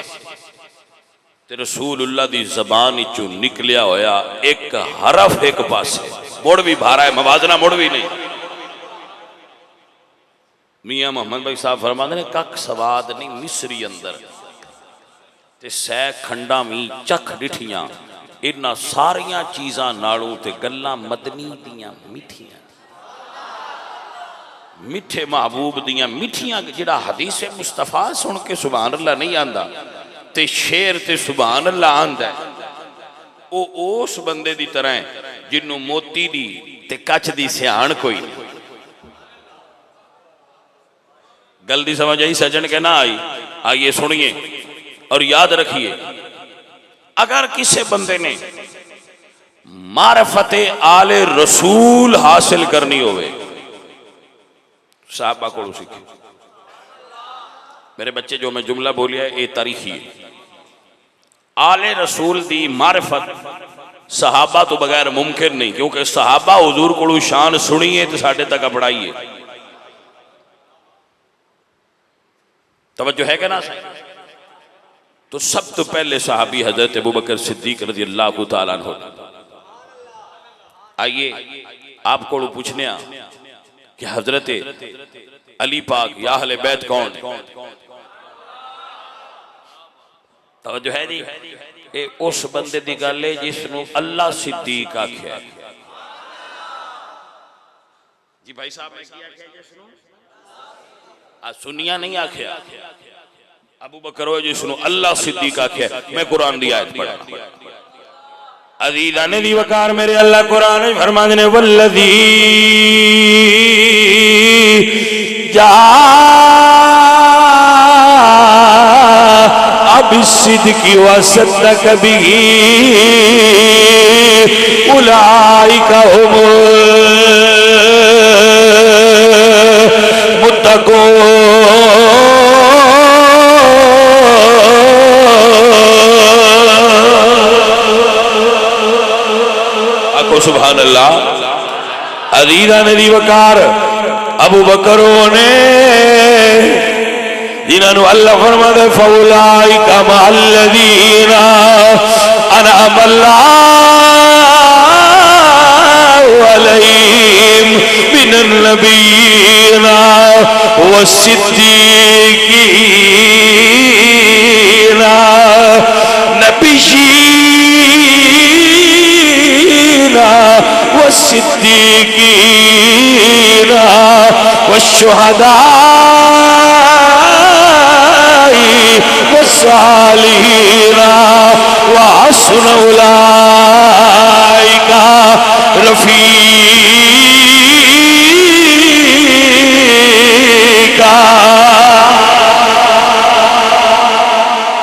ते रसूलुल्लाह दी ज़बान चों निकलिया होया एक हरफ एक पासे, मुड़ भी भारा है, मवाजना मुड़ भी नहीं। मियाँ मोहम्मद भाई साहब फरमाते ने कख सवाद नहीं मिसरी अंदर ते सै खंडा मी चख डिठियां, इन्हां सारियां चीज़ां नालों ते गल्लां मदनी दियां मिठियां, मिठे महबूब दियां मिठियां। जिहड़ा हदीस मुस्तफा सुन के सुभान अल्लाह नहीं आंदा ते शेर ते सुभान अल्लाह आंदा है, वो उस बंदे दी तरह है जिन्हों मोती दी ते कच दी सियाण कोई नहीं। गल दी समझ आई सजन के ना आई? आइए सुनिए और याद रखिए, अगर किसी बंदे ने मारफते आले रसूल हासिल करनी होवे, साहबा को सीखे। मेरे बच्चे जो मैं जुमला बोलिया ये तारीखी है। आले रसूल दी मारफत सहाबा तो बगैर मुमकिन नहीं, क्योंकि सहाबा हुजूर को शान सुनिए तो साढ़े तक अपनाइए। तवज्जो है कि ना? तो सब तो पहले सहाबी हजरत अबू बकर सिद्दीक रज़ी अल्लाह तआला अन्हु। आइए आपको पूछने कि हजरत अली पाक या अहले बैत कौन? तवज्जो है जी? ये उस बंदे की गल है जिसनों अल्लाह सिद्दीक आख्या। जी भाई साहब मैं क्या आख्या जिसनों सुनिया नहीं आख्या, अबू बकर हो जिसनों अल्लाह सिद्दीक आख्या। मैं कुरान दी आयत पढ़ा, अज़ीज़ाने दी वकार मेरे अल्लाह कुरान में फरमाते ने वल्लज़ी जाअ बिस्सिद्क़ि व सद्दक़ बिही उलाइका हुमुल मुत्तक़ून। सुभान अल्लाह। अज़ीज़ा ने दी वकार अबू बकरों ने जिन्होंने अल्लाह फरमाते फौलाइका मअल्लज़ीना अनअम अल्लाहु अलैहिम मिनन नबिय्यीना वस्सिद्दीकीना वस्सिद्दीकीना वश्शुहदाई वस्सालिहीना व हस्न उलाइका रफीका।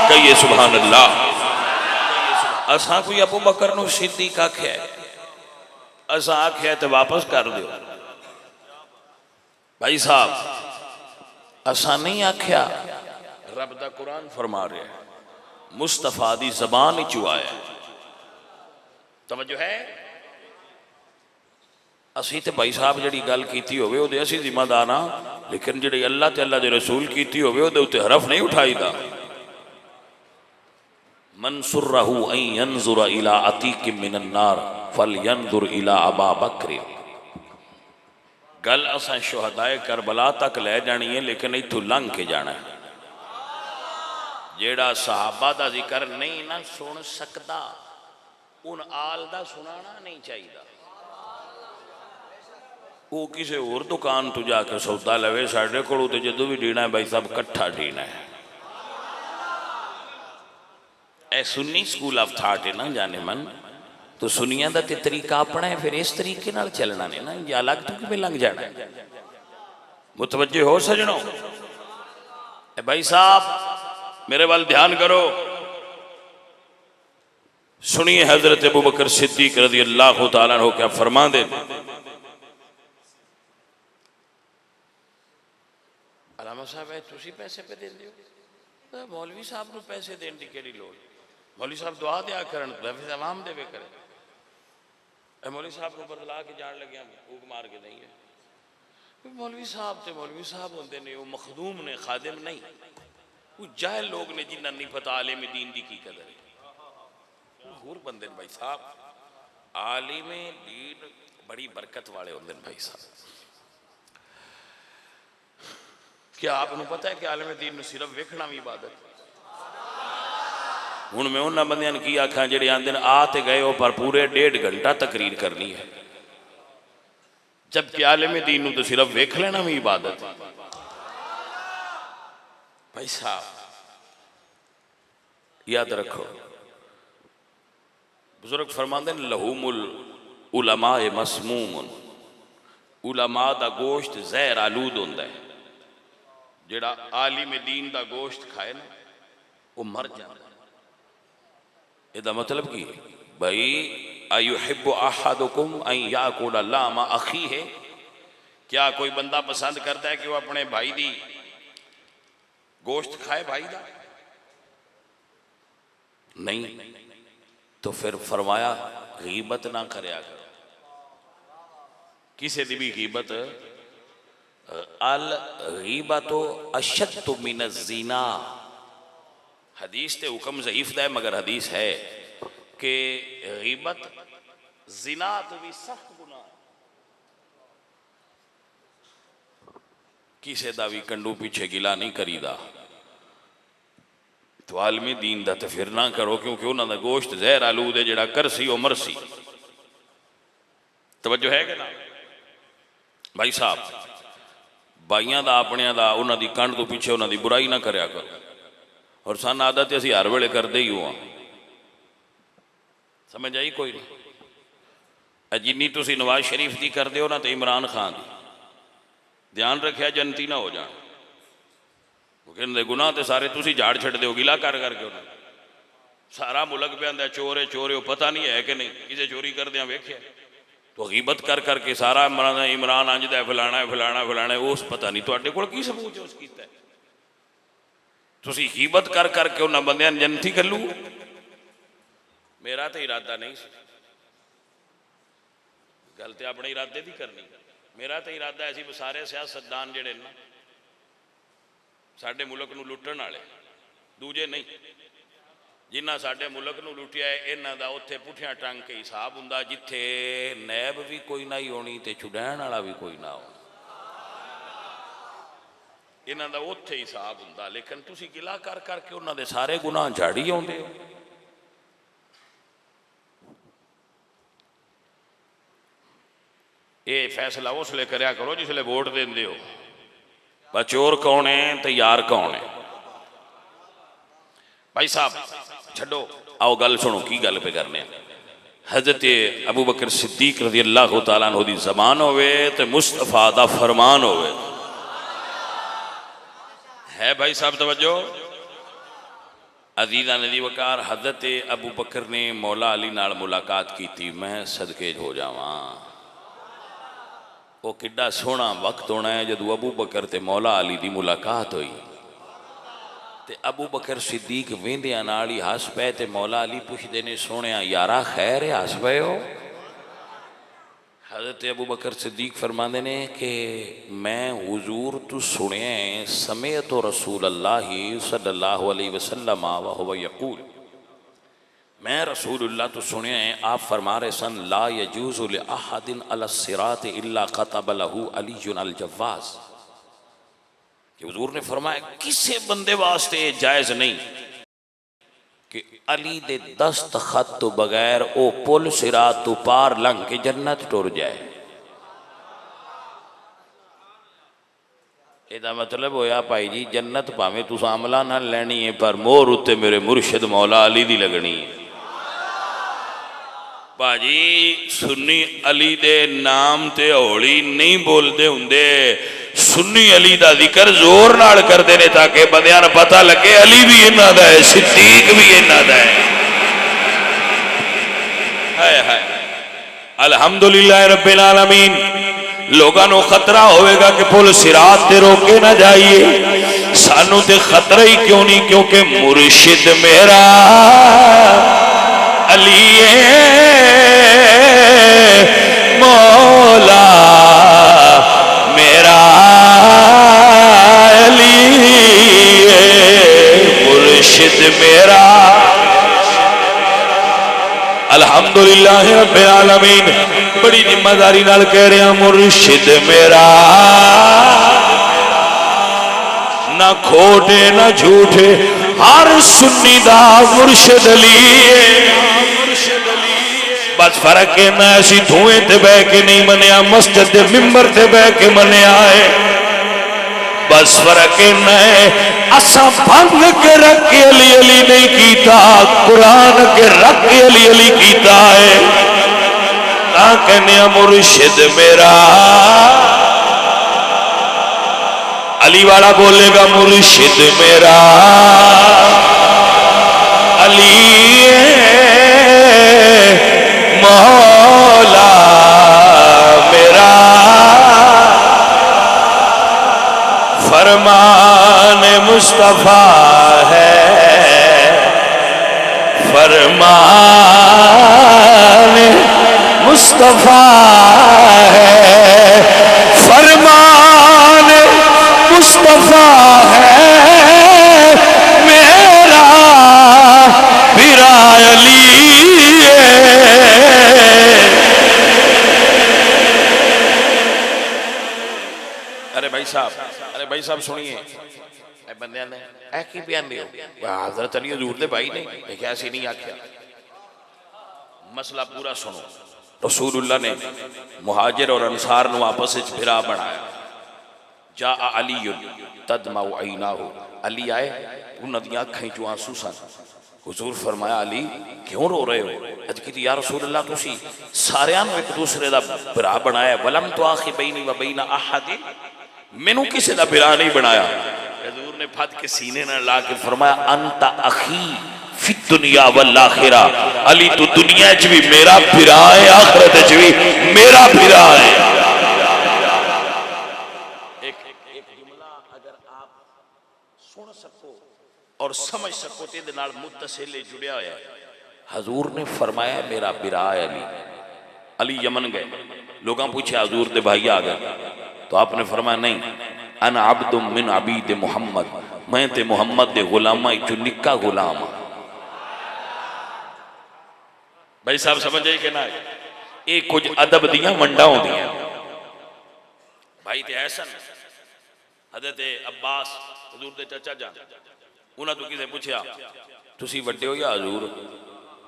कहिए सुभान अल्लाह। असा कोई अबू बकर नूं सिद्दीक आख्या है, असा आख्या तो वापस कर दो भाई साहब, असा नहीं आख्या। रब दा कुरान फरमा रहा है, मुस्तफा दी जबान चो आया। तवज्जो है? असी तो भाई साहब जी गल की होवे उहदे असी जिम्मेदार हाँ, लेकिन जी अल्लाह ते अल्लाह दे रसूल की होवे उहदे उत्ते हरफ नहीं उठाईदा। मनसुर्रहु अन यंजुर इला अतीक मिनन नार फलयंजुर इला अबा बकर। गल असा शुहदाए करबला तक ले जानी है, लेकिन इथों लंघ के जाना है। जेड़ा सहाबा दा जिक्र नहीं ना सुन सकता, उन आल दा सुनाना नहीं चाहिए। वो किसी होर दुकान तो जाके सौदा लवे, साढ़े को जो भी डीना है भाई साहब कट्ठा डीना है। ए सुन्नी स्कूल ऑफ थॉट है ना जाने मन, तो सुनिया का तरीका अपना है, फिर इस तरीके नाल चलना नहीं ना, या अलग तो कि लंघ जाना है। मुतवज्जे हो सजनों? भाई साहब मेरे वाल ध्यान करो। सुनिए हजरत अबू बकर सिद्दीक रज़ी अल्लाह तआला अन्हु क्या फरमाते। अलामा साहब है तुसी पैसे पे देंदे हो, मौलवी साहब को पैसे देने की केड़ी लोड़? मौलवी साहब दुआ दिया करन, वैसे आवाम देवे करे। मौलवी साहब को बदला के जान लगे फूक मार के नहीं है। मौलवी साहब तो मौलवी साहब होंगे ने, वो मखदूम ने, खादिम नहीं। वो जाहिल लोग ने जिन्हें नहीं पता आलिम दीन की कदर है। होर बंदे भाई साहब, आलिम दीन बड़ी बरकत वाले होंगे भाई साहब। क्या आपको पता है कि आलिम दीन में सिर्फ वेखना भी इबादत? हूँ मैं उन्होंने बंद की आखा जेडे आते आ तो गए हो पर पूरे 1.5 घंटा तकरीर करनी है, जबकि आलिम दीन तो सिर्फ वेख लेना भी इबादत। भाई साहब याद रखो, बुजुर्ग फरमाते लहूमुल उलमा मसमूम, उलमा दा गोश्त जहर आलूद होंदा है। जेड़ा आलिम दीन दा गोश्त खाए ना वो मर जाता। इसका मतलब की भाई अयुहिब्बु अहदुकुम अन याकुल लामा अखी है, क्या कोई बंदा पसंद करता है कि वो अपने भाई दी गोश्त खाए? भाई दा नहीं। तो फिर फरमाया गीबत ना करया करो, किसी दी भी गीबत। अल गीबतो अशद्दु मिन ज़िना, हदीस ते हुक्म ज़ईफ दा है मगर हदीस है कि गीबत ज़िना तो भी सख्त गुनाह। किसी दा भी कंडू पीछे गिला नहीं करीदा। तो आलमी दीन दा तो फिर ना करो, क्योंकि उन्होंने गोश्त जहर आलूद है, जड़ा करसी ओ मरसी। तवज्जो है कि ना भाई साहब? भाइयों का अपने का उन्होंने कंड तो पीछे उन्होंने बुराई ना करया करो। और सन आदत असी हर वेले करते ही हुआ, समझ आई कोई नहीं? जिन्नी तुसी नवाज शरीफ की करते हो ना तो इमरान खान की, ध्यान रखिया जनती ना हो जाए। क्योंकि गुनाह तो सारे तुसी झाड़ छड़ते हो गिला कर करके। उन्होंने सारा मुल्क पे आंदा चोर है चोर है, वो पता नहीं है कि नहीं किसे चोरी करदे वेख्या। तो गीबत कर करके सारा इमरान अंजदा है फलाना फलाना फलाना, उस पता नहीं तुहाडे कोल की सबूत है उस कीता है। तुसी गीबत कर करके उन्होंने बंदियां जनती कर लू। मेरा तो इरादा नहीं, गल तो अपने इरादे की करनी। मेरा तो इरादा ऐसी सारे सियासतदान जेडे ना साडे मुल्क नूं लुट्टण वाले, दूजे नहीं, जिन्ना साडे मुल्क नूं लुटिया है इन्हां दा उत्थे पुठियां टंग के हिसाब हुंदा। जिथे नैब भी कोई ना ही होनी ते छुड़ैण वाला भी कोई ना हो, इन्हां दा उत्थे हिसाब हुंदा। लेकिन तुसी गिला कर करके उन्हां दे सारे गुनाह झाड़ी आउंदे हो। ये फैसला उसले करया करो जिसले वोट देंदे हो, बस चोर कौन है तो यार कौन है। भाई साहब छड्डो, आओ गल सुनो की गल पे करने। हजरत अबू बकर सिद्दीक रज़ी अल्लाह तआला अन्हु दी ज़बान होवे ते मुस्तफा दा फरमान होवे। है भाई साहब तवज्जो। अजीज़ा नदी वकार, हजरत अबू बकर ने मौला अली नाल मुलाकात की थी। मैं सदके हो जावा, वो किड्डा सोहना वक्त होना है जदों अबू बकर ते मौला अली दी मुलाकात हुई। ते अबू बकर सिद्दीक वेंदियां नाल ही हस पे ते मौला अली पुछदे ने सोहणिया यारा खैर है हस पे हो? हजरत अबू बकर सिद्दीक फरमाते ने कि मैं हुजूर तू सुनिया समय तो रसूल अल्लाह सल्लल्लाहु अलैहि वसल्लम व हुवा यकूल, मैं रसूलुल्लाह तो सुनिया है आप फरमा रहे सन ला यजूज़ु लि अहदिन अला सिरात इल्ला कतब लहू अलीयुन अल जव्वाज, कि हुजूर ने फरमाया किसी बंदे वास्ते जायज़ नहीं कि अली दे दस्तखत तो बगैर ओ पुल सिरात तो पार लंघ के जन्नत टुर जाए। ਇਹਦਾ मतलब होया भाई जी जन्नत भावें तुस अमला ना लैनी है पर मोहर उत्ते मेरे मुर्शिद मौला अली दी लगनी है। भाजी सुन्नी अली दे नाम ते हौली नहीं बोलते हुंदे, सुन्नी अली दा जिक्र जोर नाल करते ने ताकि बंदियां नूं पता लगे अली भी इन्हां दा है, सिद्दीक भी इन्हां दा है। अल्हम्दुलिल्लाह रब्बिल आलमीन। लोगों को खतरा होगा कि पुल सिरात ते रोके ना जाइए, सानू ते खतरा ही क्यों नहीं, क्योंकि मुर्शिद मेरा अली मौला मेरा अली मुर्शिद मेरा। अल्हम्दुलिल्लाह रब्बिल आलमीन। बड़ी जिम्मेदारी नाल कह रहे हैं मुर्शिद मेरा, ना खोटे ना झूठे हर सुन्नी दा मुर्शिद अली। बस फर्क है ना ऐसी धुएं ते बह के नहीं मनिया, मस्जिद दे मिंबर ते बह के मनिया है। बस फर्क है ना असा बंद के रख के अली अली नहीं कीता, कुरान के रख के अली अली कीता है। ना कहने मुर्शिद मेरा। अली वाला बोलेगा मुर्शिद मेरा अली मौला मेरा। फरमान मुस्तफा है, फरमान मुस्तफा है, फरमान मुस्तफा है मेरा बिरा अली। अरे भाई साहब सुनिए, बंदे ने ऐ की बयान दियो हज़रत अली हज़ूर दे भाई ने देखा ऐसे नहीं आख्या। मसला पूरा सुनो। रसूलुल्लाह ने मुहाजिर और अंसार नु आपस में फिरा बनाया। जा अली तदमाउ ऐनाहु, अली आए उन्होंने अखां चों आंसू सन। हुजूर फरमाया अली क्यों रो रहे हो? अज की या रसूलुल्लाह तुसी सारियां नूं एक दूसरे दा भरा बनाया, वलम तो आखि बैनी व बैना अहद, मैनू किसी दा भरा नहीं बनाया। हुजूर ने फट के सीने नाल ला के फरमाया अंत अखी फि दुनिया वल आखिरा, अली तू दुनिया च भी मेरा भरा है, आखिरत च भी मेरा भरा है। एक जुमला अगर आप सुन सको और समझ सको तो इहदे नाल मुत्तसिल जुड़िया होया है। हजूर ने फरमाया मेरा भरा है अली। अली यमन गए, लोगों पूछे हजूर दे भाई आ गए, तो आपने फरमाया नहीं, अना अब्दुम मिन अबीद मुहम्मद, मैं ते मुहम्मद दे गुलामा चो निक्का गुलाम। भाई साहब समझ आई कि ना? ये कुछ अदब दियां वंडा होंदियां। भाई ते ऐसा हज़रत अब्बास हजूर दे चाचा जान, उन्हां तो किसे पूछया तुसी वड्डे हो या हजूर?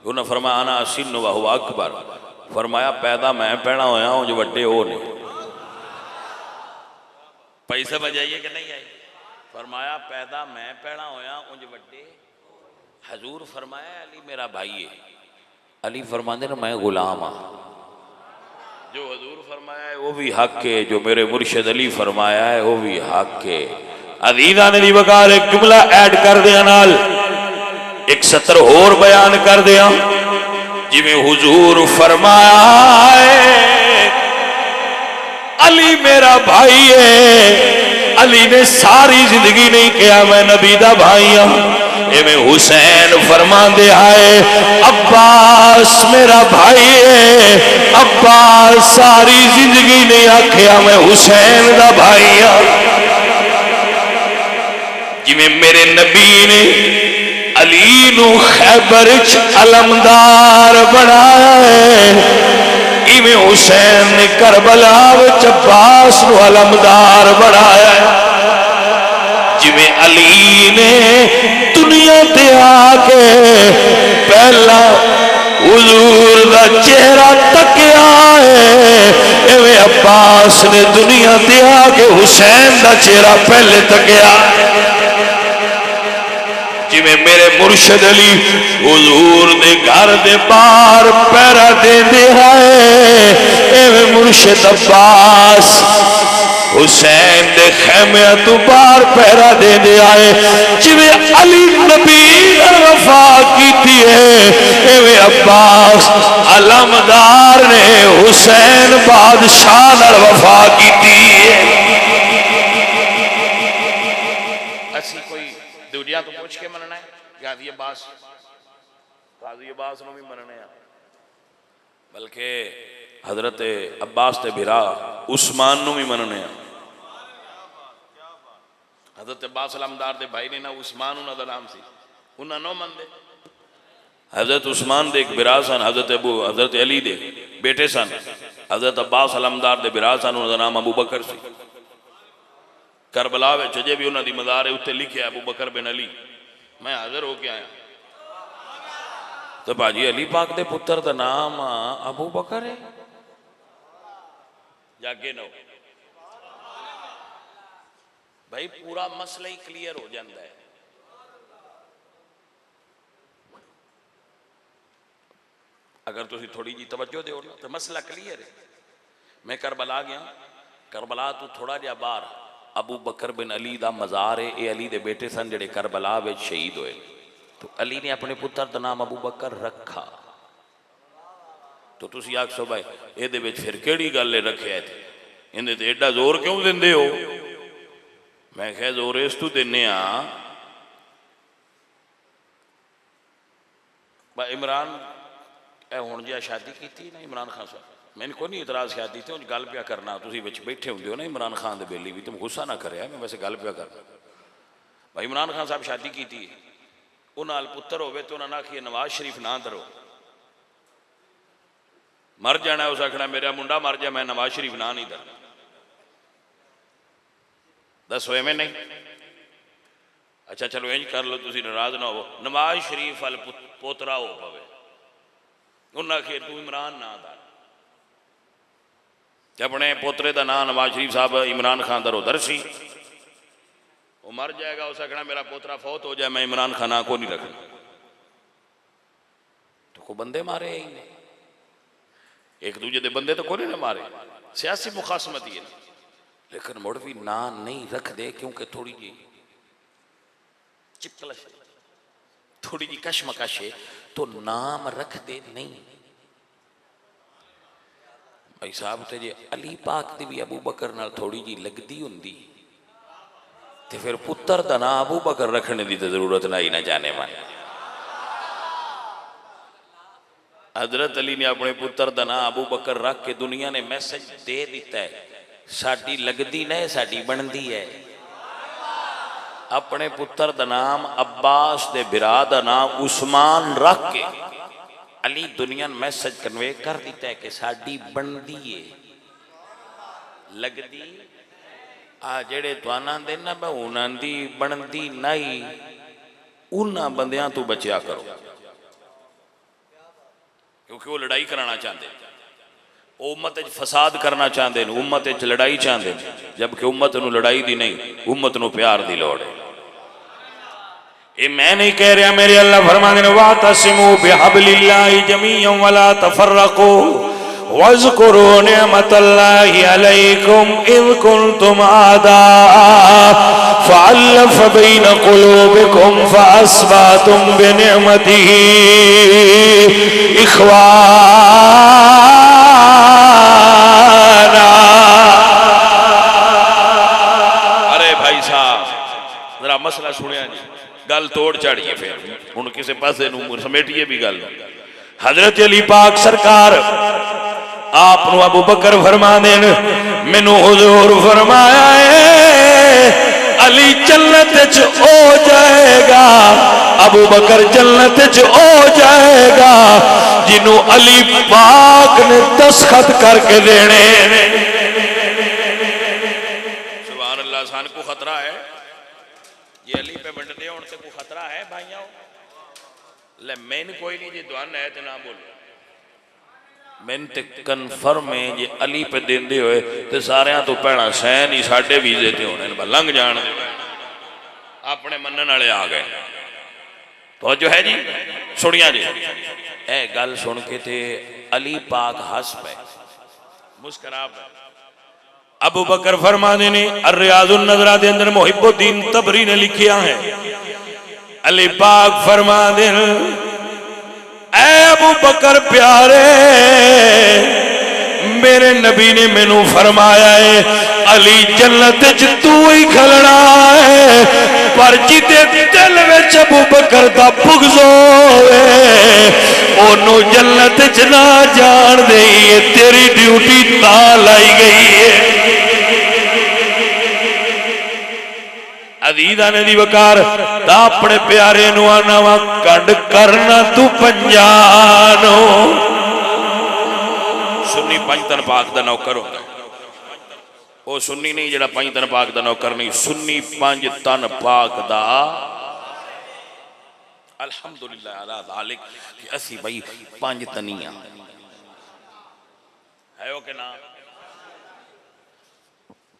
उन्हें फरमाया आना असिन व हुवा अकबर। फरमाया पैदा मैं पैना होया उंज वड्डे हो ने। पैसे बजाइए कि नहीं आए? फरमाया पैदा मैं पैना होया उंज वड्डे। हजूर फरमाया अली मेरा भाई है। अली फरमाते ना मैं गुलाम हाँ। जो हजूर फरमाया है वो भी हक है, जो मेरे मुर्शिद अली फरमाया है वो भी हक है। अजीज़ा ने दी वकार एक जुमला ऐड कर दिया नाल एक सत्र होर बयान कर दिया। जिमें हुजूर फरमाया है अली मेरा भाई है। अली ने सारी जिंदगी नहीं किया मैं नबी दा भाई हाँ। इवें हुसैन फरमांदे आए अब्बास मेरा भाई है। अब्बास सारी जिंदगी नहीं आख्या मैं हुसैन दा भाई हाँ। जिवें मेरे नबी ने अली नू खैबर च अलमदार बनाया है, इवें हुसैन ने करबला विच अब्बास नू अलमदार बनाया है। जिवें अली ने दुनिया ते आके पहला हुजूर दा चेहरा तकिया है, इवें अब्बास ने दुनिया ते आके हुसैन दा चेहरा पहले तकिया। जिवें मेरे मुर्शिद अली हुजूर दे घर दे बाहर पैरा देंदे है, एवें मुर्शिद अब्बास हुसैन दे खैमे तो बाहर पैरा देंदे आए। जिवें अली नबी ने वफा की की है अब्बास अलमदार ने हुसैन बादशाह नाल वफा की है। असी कोई दुनिया तो पूछ के मनना है गाजी अब्बास नूं भी मनने आ, बल्कि हजरत अब्बास ते बिरा उस्मान नूं भी मनने आ। हजरत अब्बास अलमदार दे भाई ने ना उस्मान उन्होंने नाम सी, उन्होंने नो मनते। हजरत उस्मान दे एक बिरा सन, हजरत अली दे बेटे सन। हजरत अब्बास अलमदार दे बिरा सन, उन्होंने नाम अबू बकर सी। करबला विच अजे भी उन्होंने मज़ार उत्ते लिखे अबू बकर बिन अली। मैं हाजिर होके आया तो भाजी अली पाक दे पुत्र का नाम अबू बकर है। जागे नो भाई पूरा मसला ही क्लियर हो जाता है। अगर तुम थोड़ी जी तवज्जो दो ना तो मसला क्लियर है। मैं करबला गया, करबला तो थोड़ा जा बाहर अबू बकर बिन अली दा मज़ार है। ये अली दे बेटे सन जेडे करबला विच शहीद होए। तो अली ने अपने पुत्र का नाम अबू बकर रखा। तो तुसी आखो भाई ये फिर केड़ी गल रखे इन्हें तो एडा जोर क्यों देंदे हो? मैं कहा जोर इस तू देने इमरान हुण जिहा शादी की ना इमरान खान साहब, मैंने कोई नहीं इतराज़ शादी थी गल पिया करना। तुसीं विच बैठे होंदे हो ना इमरान खान दे बेली भी, तुम गुस्सा ना करे, मैं वैसे गल पिया करना। भाई इमरान खान साहब शादी की उन्हां पुत्र होवे तो उन्होंने आखिए नवाज शरीफ ना धरो, मर जाना। उस आखना मेरा मुंडा मर जाए मैं नवाज शरीफ ना नहीं धरना। दसो एवें नहीं? अच्छा चलो इंज कर लो, तुसीं नाराज ना हो, नवाज शरीफ वाल पोतरा हो पवे, उन्हें आखिए तू इमरान ना धर। अपने पोतरे का नाम नवाज शरीफ साहब इमरान खान दरो दरसी, वो मर जाएगा। उस आखना मेरा पोतरा फौत हो जाए मैं इमरान खान को नहीं रखना। तो को बंदे मारे ही नहीं, एक दूजे दे बंदे तो कोई नहीं मारे, सियासी मुखासमत ही है। लेकिन मुड़ भी ना नहीं रख दे क्योंकि थोड़ी जी चिपकलश है, थोड़ी जी कशमकश है, तो नाम रख दे नहीं। भाई साहब तो जे अली पाक की भी अबू बकर नाल थोड़ी जी लगती होंदी तो फिर पुत्र का नाम अबू बकर रखने की तो जरूरत ना ही ना जाने मन। हजरत अली ने अपने पुत्र का नाम अबू बकर रख के दुनिया ने मैसेज दे दिता है, साडी लगती नहीं साडी बनती है। अपने पुत्र का नाम अब्बास दे बिरा का नाम उस्मान रख के अली दुनिया ने मैसेज कन्वे कर दिता है कि साडी बनती है, लगती आ जेड़े तुआना दे ना उन्हां दी बनती नहीं, उन्हां बंदियां तू बचिया करो क्योंकि वो लड़ाई कराना चाहते, उम्मत फसाद करना चाहते हैं, उम्मत लड़ाई चाहते हैं, जबकि उम्मत नूं लड़ाई दी नहीं, उम्मत नूं प्यार दी लोड़ है। ये मैं नहीं कह रहा, मेरे अल्लाह फरमाते हैं वातसिमू बिहब्लिल्लाहि जमीअन वला तफर्रकू वज़कुरू निअमतल्लाहि अलैकुम इज़ कुंतुम आदा फ़अल्लफ़ बैन क़ुलूबिकुम फ़अस्बहतुम बिनिअमतिही इख़वाना। अरे भाई साहब जरा मसला सुनिया जी, गल तोड़ चाड़िए फिर हुण किसी पासे नूं समेटिए भी गल। हजरत अली पाक सरकार आप अबू बकर फरमा देन, मैनू हुजूर फरमाया है अली जन्नत च हो जाएगा, अबू बकर जन्नत च हो जाएगा जिन्हों अली पाक ने दस्तखत करके देने। सुभान अल्लाह, सान को खतरा है ये अली पे बंटने होने से कोई खतरा है भाइयों? ले मैन कोई नहीं जी दुआन है तो ना बोलो, मैन ते कन्फर्म है जे अली पे देंदे होए ते सारे तो भैणा सैन ही साडे वीजे ते होने लंघ जान अपने मनन वाले आ गए। तो जो है जी सुनिया जी ए गल सुन के ते अली पाक हंस पे मुस्करा पे। अबू बकर फरमाने ने अर्रियाजुन नज़रा दे अंदर मुहिब्बुद्दीन तबरी ने लिखिया है, अली पाक फरमा दे ऐ अबू बकर प्यारे, मेरे नबी ने मैनू फरमाया है अली जन्नत च तू ही खलना है, पर जिते दिल विच अबू बकर दा बुग़्ज़ होवे ओनू जन्नत च ना जान दे। तेरी ड्यूटी ता लाई गई है। अजीज़ा ने दी वकार ता अपने प्यारे नू आना वा कंड करना तू पंजानो। सुन्नी पंज तन पाक दा नौकर होंदा, वो सुन्नी नहीं जेड़ा पंज तन पाक दा नौकर नहीं, सुन्नी पंज तन पाक दा। अल्हम्दुलिल्लाह अला ज़ालिक कि असी भाई पंज तनियां है ओ के ना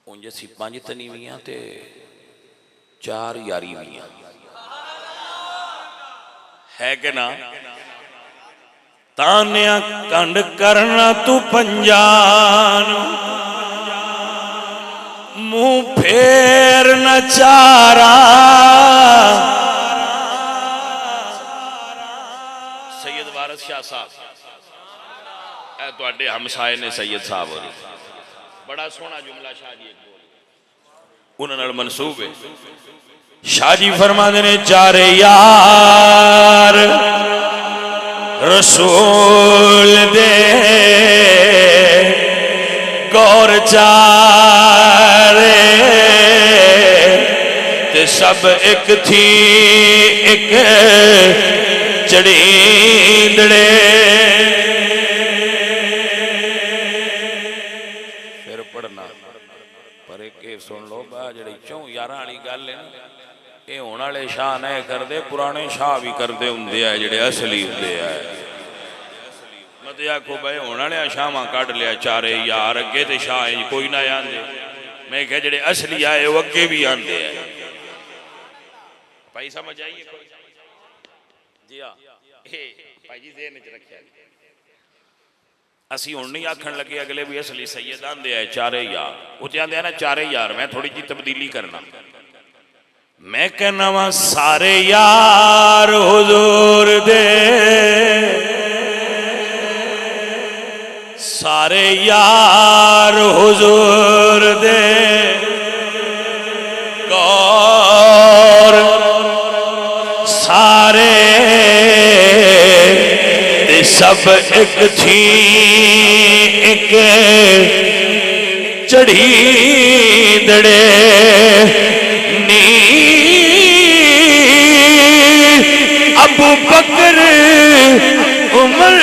उंज असी पंज तनी भी हां ते चार यारी भी हां, है के ना। तानिया कंड करना तू पंजान, मुंह फेर न चारा। सैयद वारिस शाह साहब ए तुहाडे हमसाए ने सैयद साहब होरी, बड़ा सोहना जुमला शाह जी एक बोल उन्हां नाल मनसूब है। शाह जी फरमाते ने चारे यार रसूल दे गौर चारे ते सब एक थी एक चढ़ींदड़े। फिर पढ़ना पर एक सुन लो बा जड़ी 4 11 वाली गल है ये होने वाले शाह नहीं करते, पुराने शाह भी करते होंगे है जेडे असली होंगे है। मत आखो भाई होने वाले शाह कढ़ लिया चारे यार अगे तो शाह कोई ना आते, मैं क्या जेडे असली आए वो अगे भी आते हैं। भाई समझ आइए जी हाँ भाई जी ज़हन च रखिया। असी हुण नहीं आखन लगे अगले भी असली सैयद आंदे है चारे यार, उसे आंदे है ना चारे यार। मैं थोड़ी जी तब्दीली करना, मैं कहना वा सारे यार हुजूर दे, सारे यार हुजूर दे गौर सारे ते सब एक थी एक चढ़ींदड़े। अबू बकर उमर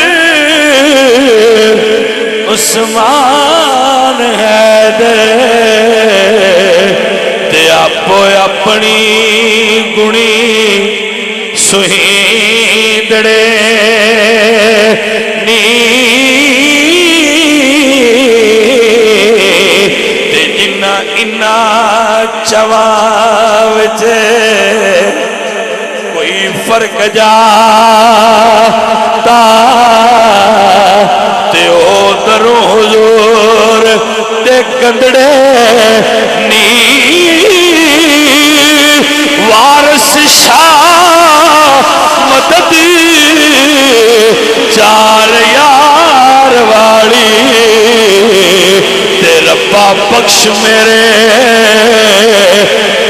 उस्मान हैदर ते आपो अपनी गुणी सुहींदड़े। नी ते जिन्ना इन्ना चवा विच फर्क जाता ते ओ दरों हुजूर ते कंदड़े। नी वारिस शाह मदद चार यार वाली ते रब्बा बख्श मेरे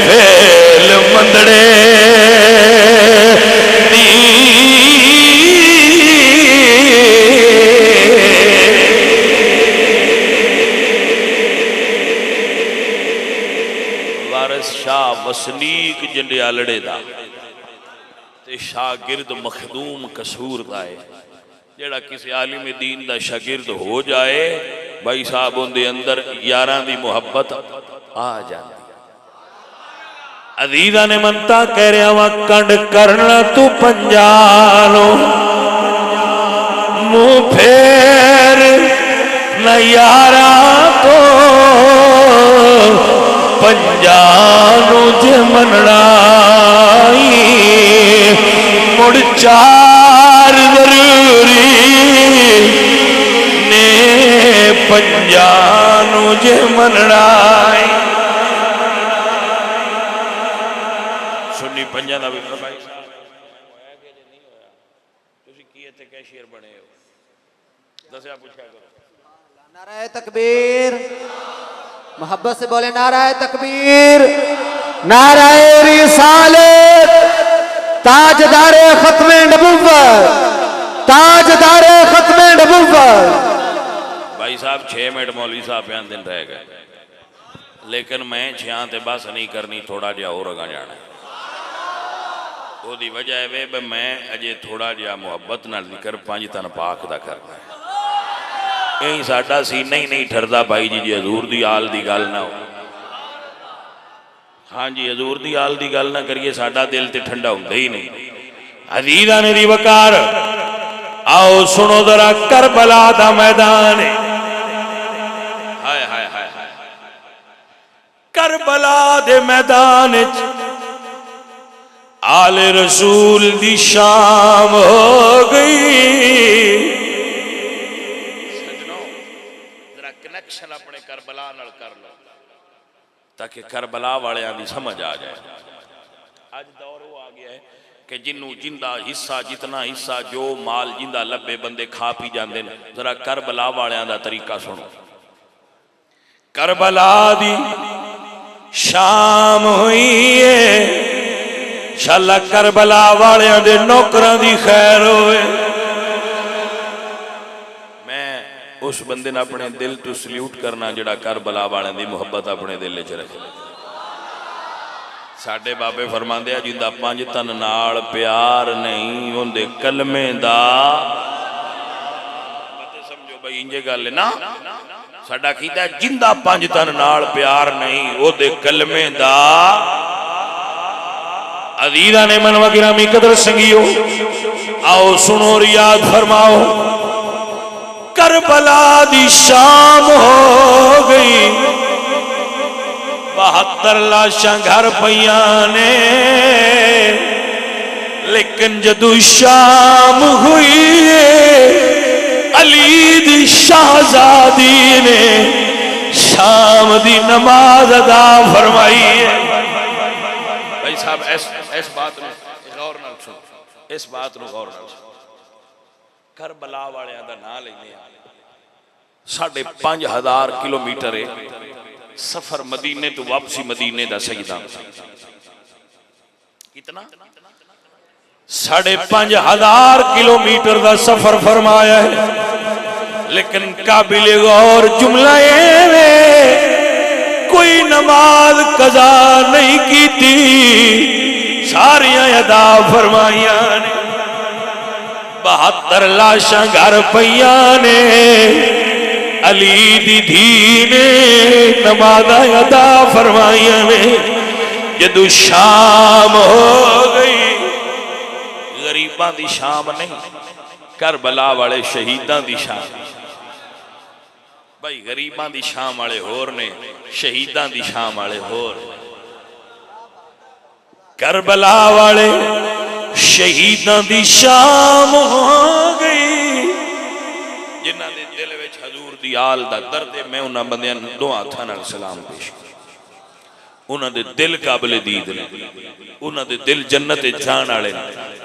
फेल मंदड़े। शाह वसनीक जंडियालड़े दा ते शागिर्द मखदूम कसूर दा है। जेड़ा किसी आलिम दीन दा शागिर्द हो जाए भाई साहब उनके अंदर यारां दी मुहब्बत आ जाती। अजीज़ा ने मनता कह रहा वा कंड करना तू पंजानो, मुंह फेर न यारा तो पंजानू जे मननाई। मुड़ चार जरूरी ने पंजानू जे मननाई। सुन्नी पंजा का भी भाई साहब दसिया पूछा करो। नाराए तकबीर, मोहब्बत से बोले नाराए तकबीर, नाराए रिसालत, ताजदारे खत्मे नबुव्वत, ताजदारे खत्मे नबुव्वत। भाई साहब 6 मिनट मौलवी साहब बयान दिन रह गए, लेकिन मैं 6 ते बस नहीं करनी, थोड़ा जिहा और अगा जाना। ਉਹਦੀ वजह है भी मैं अजे थोड़ा जिहा मुहब्बत नाल जिक्र 5 तन पाक दा करना है। यही साडा सीना ही नहीं ठरदा भाई जी जी हजूर दी आल दी गल ना हो। हाँ जी हजूर दी आल दी गल ना करिए साडा दिल ते ठंडा हुंदा ही नहीं। अजीज़ा ने दी वकार आओ सुनो जरा करबला दा मैदान है। हाय हाय हाय हाय करबला दे मैदान आले रसूल दी शाम हो गई। सजनों जरा कनेक्शन अपने करबला नाल कर लो ताकि करबला वालियां दी समझ आ जाए। आज दौर वो आ गया है कि जिन्नू जिंदा हिस्सा जितना हिस्सा जो माल जिंदा लब्बे बंदे खा पी जाते हैं। जरा करबला वालियां दा तरीका सुनो। करबला दी शाम हुई है, शाला करबला वालियां दे नौकरां दी खैर होए। मैं उस बंदे ने अपने दिल तो सल्यूट करना जिहड़ा करबला वालियां दी मुहब्बत अपने दिल च रखे। साडे बाबे फरमांदे आ जिंदा 5 तन नाल प्यार नहीं उहदे कलमे दा समझो भाई इंजे गल है ना। साडा कीता जिंदा 5 तन नाल प्यार नहीं उहदे कलमे दा। अजीज़ा ने मन वगिरामी कदर संगियो आओ सुनो रियाद फरमाओ। करबला दी शाम हो गई, 72 लाशां घर पईयां ने, लेकिन जदू शाम हुई अली दी शाहजादी ने शाम दी नमाज अदा फरमाई है। भाई साहब इस बात में गौर नाल सुनो, इस बात में गौर नाल सुनो। करबला वालियां दा नाम लेने 5,500 किलोमीटर है सफर मदीने तो वापसी मदीने दा सईदा कितना 5,500 किलोमीटर का सफर फरमाया है। लेकिन काबिल गौर जुमला कोई नमाज कजा नहीं की थी, सारियां अदा फरमाइया ने। 72 लाशां घर पईया ने, अली दी धी ने नमाज अदा फरमाइया ने। जदू शाम हो गई, गरीबां दी शाम नहीं करबला वाले शहीदां दी शाम। भाई गरीबां दी शाम वाले होर ने, शहीदां दी शाम वाले होर। करबला वाले शहीदां दी शाम हो गई जिन्हां दे दिल विच हजूर दी आल दा दर्द है। मैं उन्हां बंदियां नूं दो हाथां नाल सलाम पेश करदा। उन्हां दे दिल काबिले दीद ने, उन्हां दे दिल जन्नत जाण वाले ने,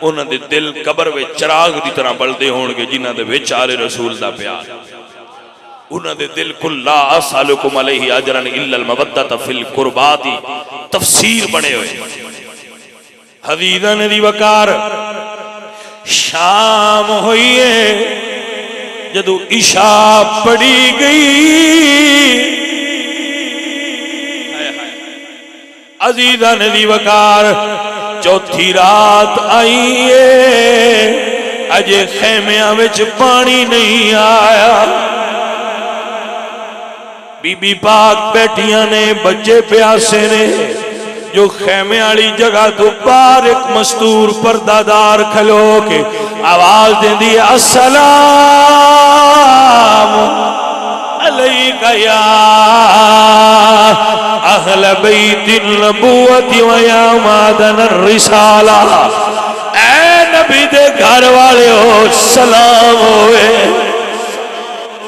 उन्हां दे दिल कबर विच चिराग दी तरह बलदे होणगे जिन्हां दे विच आले रसूल दा प्यार। उन्हां दे दिल कुल्ला असलुकुम अलैहि अजरन इल्लल मवद्दत फिल कुर्बाती तफसीर बने हुए। हदीदा ने दी वकार शाम हुई है जदू इशा पड़ी गई। अजीजा ने दी वकार चौथी रात आई है, अजे खेमिया विच पानी नहीं आया। बीबी पाक बैठिया ने, बच्चे प्यासे ने। जो खेमे वाली जगह तो बाहर एक मस्तूर पर्दादार खलो के आवाज देंदी अस्सलाम अलैका या अहल बैतिन नबुव्वति व या मादन रिसाला। ऐ नबी दे घर वाले हो सलाम होए।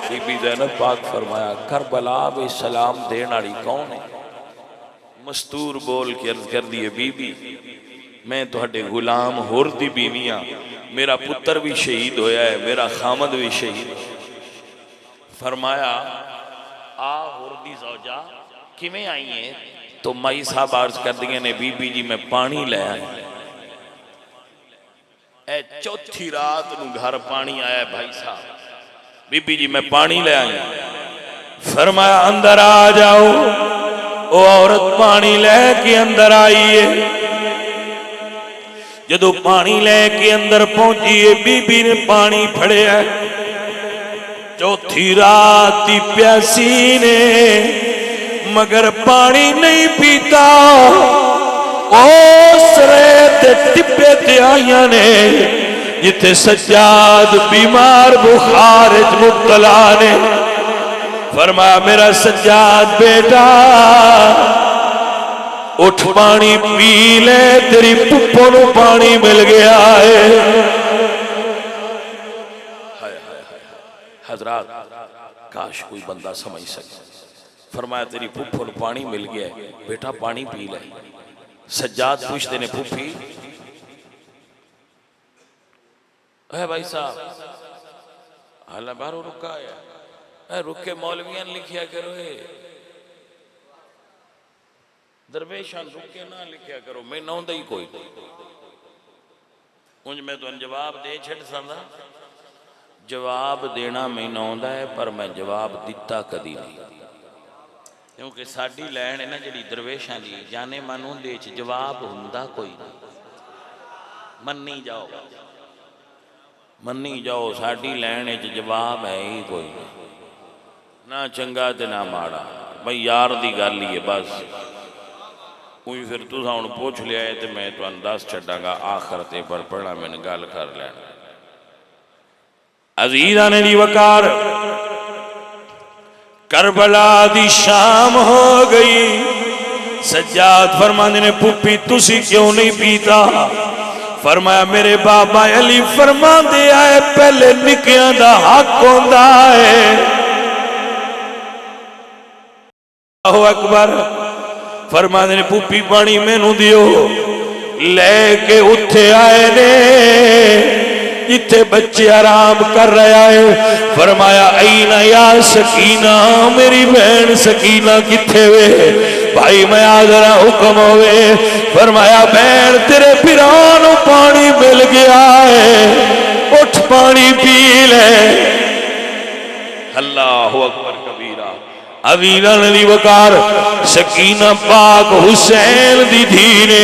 बीबी ज़ैनब पाक फरमाया करबला में सलाम देने वाली कौन है? मस्तूर बोल के अर्ज कर दिए बीबी मैं तुहाडे गुलाम होर दी बीवी हाँ, मेरा पुत्र भी शहीद होया है, मेरा खामद भी शहीद। फरमाया आ होर दी ज़ौजा किवें आई है? तो माई साहब अर्ज कर दिए ने बीबी जी मैं पानी ले आया। ए चौथी रात नू घर पानी आया भाई साहब। बीबी जी मैं पानी ले आई। फरमाया अंदर आ जाओ। वो औरत पानी लेके अंदर आई है। जदों पानी लेके अंदर पहुंची है बीबी ने पानी फड़िया। चौथी रात की प्यासी ने मगर पानी नहीं पीता। उस रेत टिब्बे ते आईया ने जिथे सज्जाद बीमार बुखार मुब्तला ने। फरमाया मेरा सज्जाद बेटा उठ पानी पी ले, तेरी पुप्पो नू पानी मिल गया है। हजरात काश कोई बंदा समझ सके। फरमाया तेरी पुप्पो नू पानी मिल गया है, बेटा पानी पी ले। सज्जाद पूछते ने पुप्पी है भाई साहब हाल बाहरों रुका है रुके मौलवियां लिखिया करो दरवेशान रुके ना लिखिया करो। मैं नौंदा ही कोई उंज मैं तुम जवाब दे छड़ सकदा। जवाब देना मैं नौंदा है पर मैं जवाब दिता कदी नहीं, क्योंकि साडी लैन है ना जी दरवेशां दी जाने मन उहदे च जवाब हुंदा कोई नहीं। मन्नी जाओ मन्नी जाओ साडी लैन च जवाब है ही कोई नहीं, ना चंगा ते ना माड़ा। भाई यार दी गल ही है बस। उई फिर तुसा हुण पुछ लिया है तो मैं तुहानू दस छड्डांगा आखिर ते, पर पढ़ा मैंने गल कर लैना। अजीज़ां ने दी वकार करबला दी शाम हो गई। सज्जाद फरमांदे ने पुप्पी तुसी क्यों नहीं पीता? फरमाया मेरे बाबा अली फरमांदे आए पहले निकियां दा हक होंदा है। अल्लाहु अकबर। फरमांदे ने पुप्पी पानी मैनू दियो। लेके उठे आए ने जिथे बच्चे आराम कर रहा है। फरमाया ऐना या सकीना, मेरी बहन सकीना किथे वे? भाई मैं आदरा हुक्म होवे। फरमाया बहन तेरे पिरां नू पानी मिल गया है, उठ पानी पी ले। अल्लाहु अकबर कबीरा। अवीरन दी वकार सकीना पाक हुसैन दी धी ने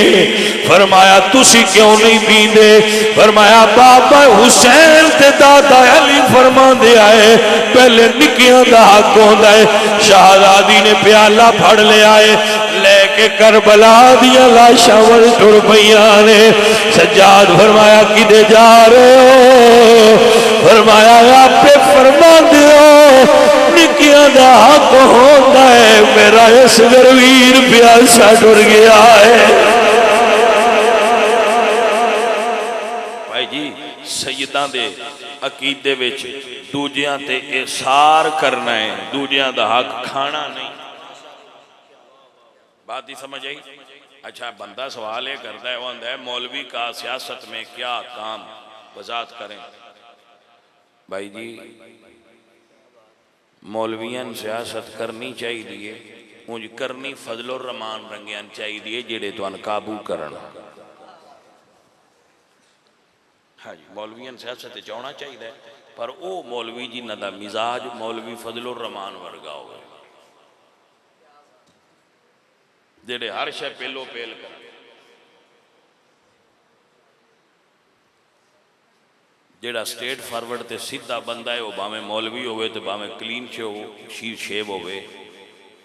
फरमाया तुसी क्यों नहीं पींदे? फरमाया बाबा हुसैन ते दादा अली फरमांदे आए पहले निकियां दा हक होंदा है। शहजादी ने प्याला फड़ लिया है, लेके करबला दियां लाशां वल टुर पईयां ने। सज्जाद फरमाया किदे जा रहे हो? फरमाया आपे फरमांदे हो निकियां दा हक होंदा है, मेरा इस वीर प्यासा टुर गया है। भाई जी सैयदां दे अकीदे विच दूजियां ते एसार करना है, दूजियां दा हक खाना नहीं। बात ही समझ आई? अच्छा बंदा सवाल ये करता है, वो आंदा है मौलवी का सियासत में क्या काम, वजाहत करें। भाई जी मौलवियां सियासत करनी चाहिए, उंज करनी फजलुर रहमान रंगियान चाहिए जेड़े तुहानू काबू करन। हाँ जी मौलवियां सियासत आना चाहिए, पर वो मौलवी जिन्हां दा मिजाज मौलवी फजलुर रहमान वर्गा हो, जेड़े हर शय पेलो पेल कर। जेड़ा स्टेट फॉरवर्ड ते सीधा बंदा है, वो भावें मौलवी होवे तो भावें क्लीन शीर शेव होवे,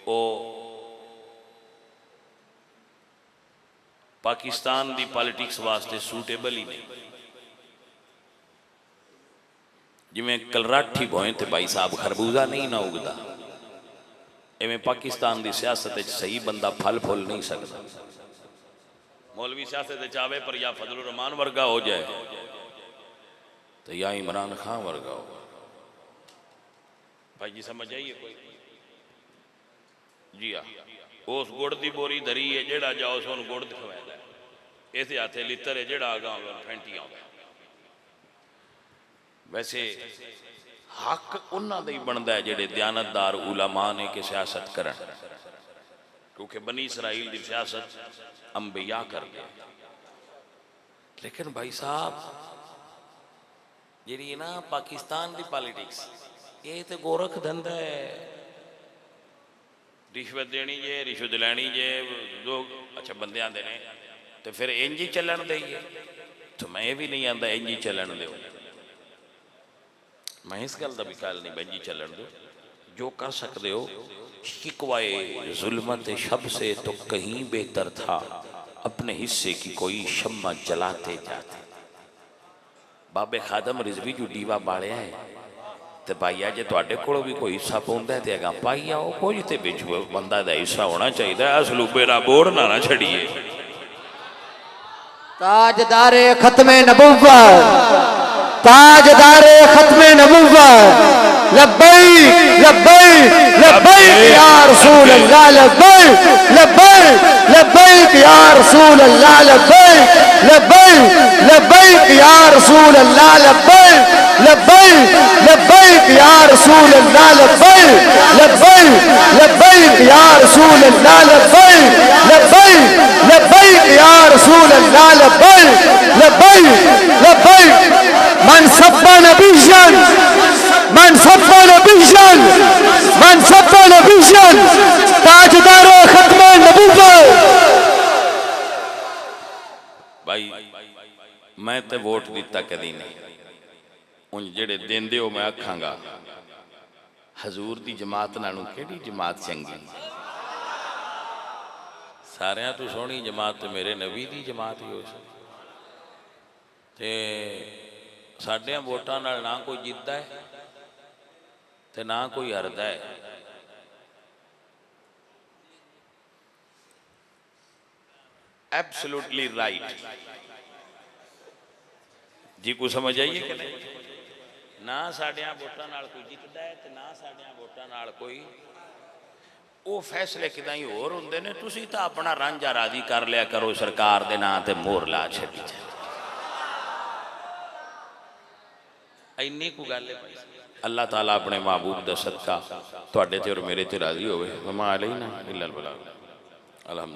वो पाकिस्तान दी पॉलिटिक्स वास्ते सूटेबल ही नहीं। जिमें कलराठी बोए तो भाई साहब खरबूजा नहीं ना उगता, इवें पाकिस्तान की सियासत सही बंदा फल फुल नहीं सकता। मौलवी सियासत चाहे पर या फजलुर रहमान वर्गा हो जाए तो या इमरान खान वर्गा हो। भाई जी समझ आइए कोई? जी हाँ उस गुड़ की बोरी धरी है, जेड़ा जाओ सो गुड़ खवादा है, इस हाथे लित्र है, जेड़ा आगा फैंटी आगा। वैसे हक उन्हां दा ही बनता है जिहड़े दयानतदार उलमा ने कि सियासत करन, क्योंकि बनी इसराइल की सियासत अंबिया कर गए। लेकिन भाई साहब जी ना पाकिस्तान की पॉलिटिक्स ये तो गोरख धंधा है। रिश्वत देनी जे, रिश्वत लैनी जे, लोग अच्छा बंदे आते ने तो फिर इंज ही चलन देइए। तो मैं भी नहीं आता इंज ही चलन दो, मैं इस गल का भी ख्याल नहीं इंज ही चलन दो। जो कर सकते हो शिकवाए जुल्मत शब से तो कहीं बेहतर था अपने हिस्से की कोई शम्मा जलाते जाते। बाबे खादम रिजवी जो दीवा बालिया है तो भाईया जे तुहाडे कोल भी कोई हिस्सा पौंदा है तो अगा पाई आओ, कुछ तो बिच बंदा दा हिस्सा होना चाहिए। असलूबे दा बोर्ड ना छड़िए। ताजदारे खत्मे नबुव्वत, ताजदारे खत्मे नबुव्वत, लब्बैक लब्बैक लब्बैक या रसूल अल्लाह, लब्बैक लब्बैक लब्बैक या रसूल अल्लाह, लब्बैक लब्बैक लब्बैक या रसूल अल्लाह, लब्बैक लब्बैक लब्बैक या रसूल अल्लाह, लब्बैक लब्बैक लब्बैक या रसूल अल्लाह, लब्बैक लब्बैक लब्बैक या रसूल अल्लाह, लब्बैक लब्बैक लब्बैक। मन सब्बा नबिय्यन, मन सब्बा नबिय्यन, मन सब्बा नबिय्यन, ताजदार खत्मे नबुव्वत। भाई मैं तो वोट दिता कदी नहीं, उन जेड़े देंदे हो मैं आखांगा हजूर दी जमात नालों केड़ी जमात चंगी। सारियां तो सोहनी जमात तो मेरे नबी दी जमात ही हो ते साडियां वोटां नाल ना कोई जितदा है ते ना कोई हारदा है। एब्सोल्युटली राइट जी को समझ आइए कि नहीं। ना साडियां वोटां नाल कोई जितदा है ते ना साडियां वोटां नाल कोई। वो फैसले किदां ही होर हुंदे ने, तुसीं तां अपना रांझा राजी कर लिया करो सरकार दे नां ते मोहर ला छड्डी जाए। इन्नी को गल है भाई। अल्लाह ताला अपने महबूब दा सदका तुहाडे ते और मेरे ते राजी होवे। वमा अलैना इल्लल बलाग। अलहमदुलिल्लाह।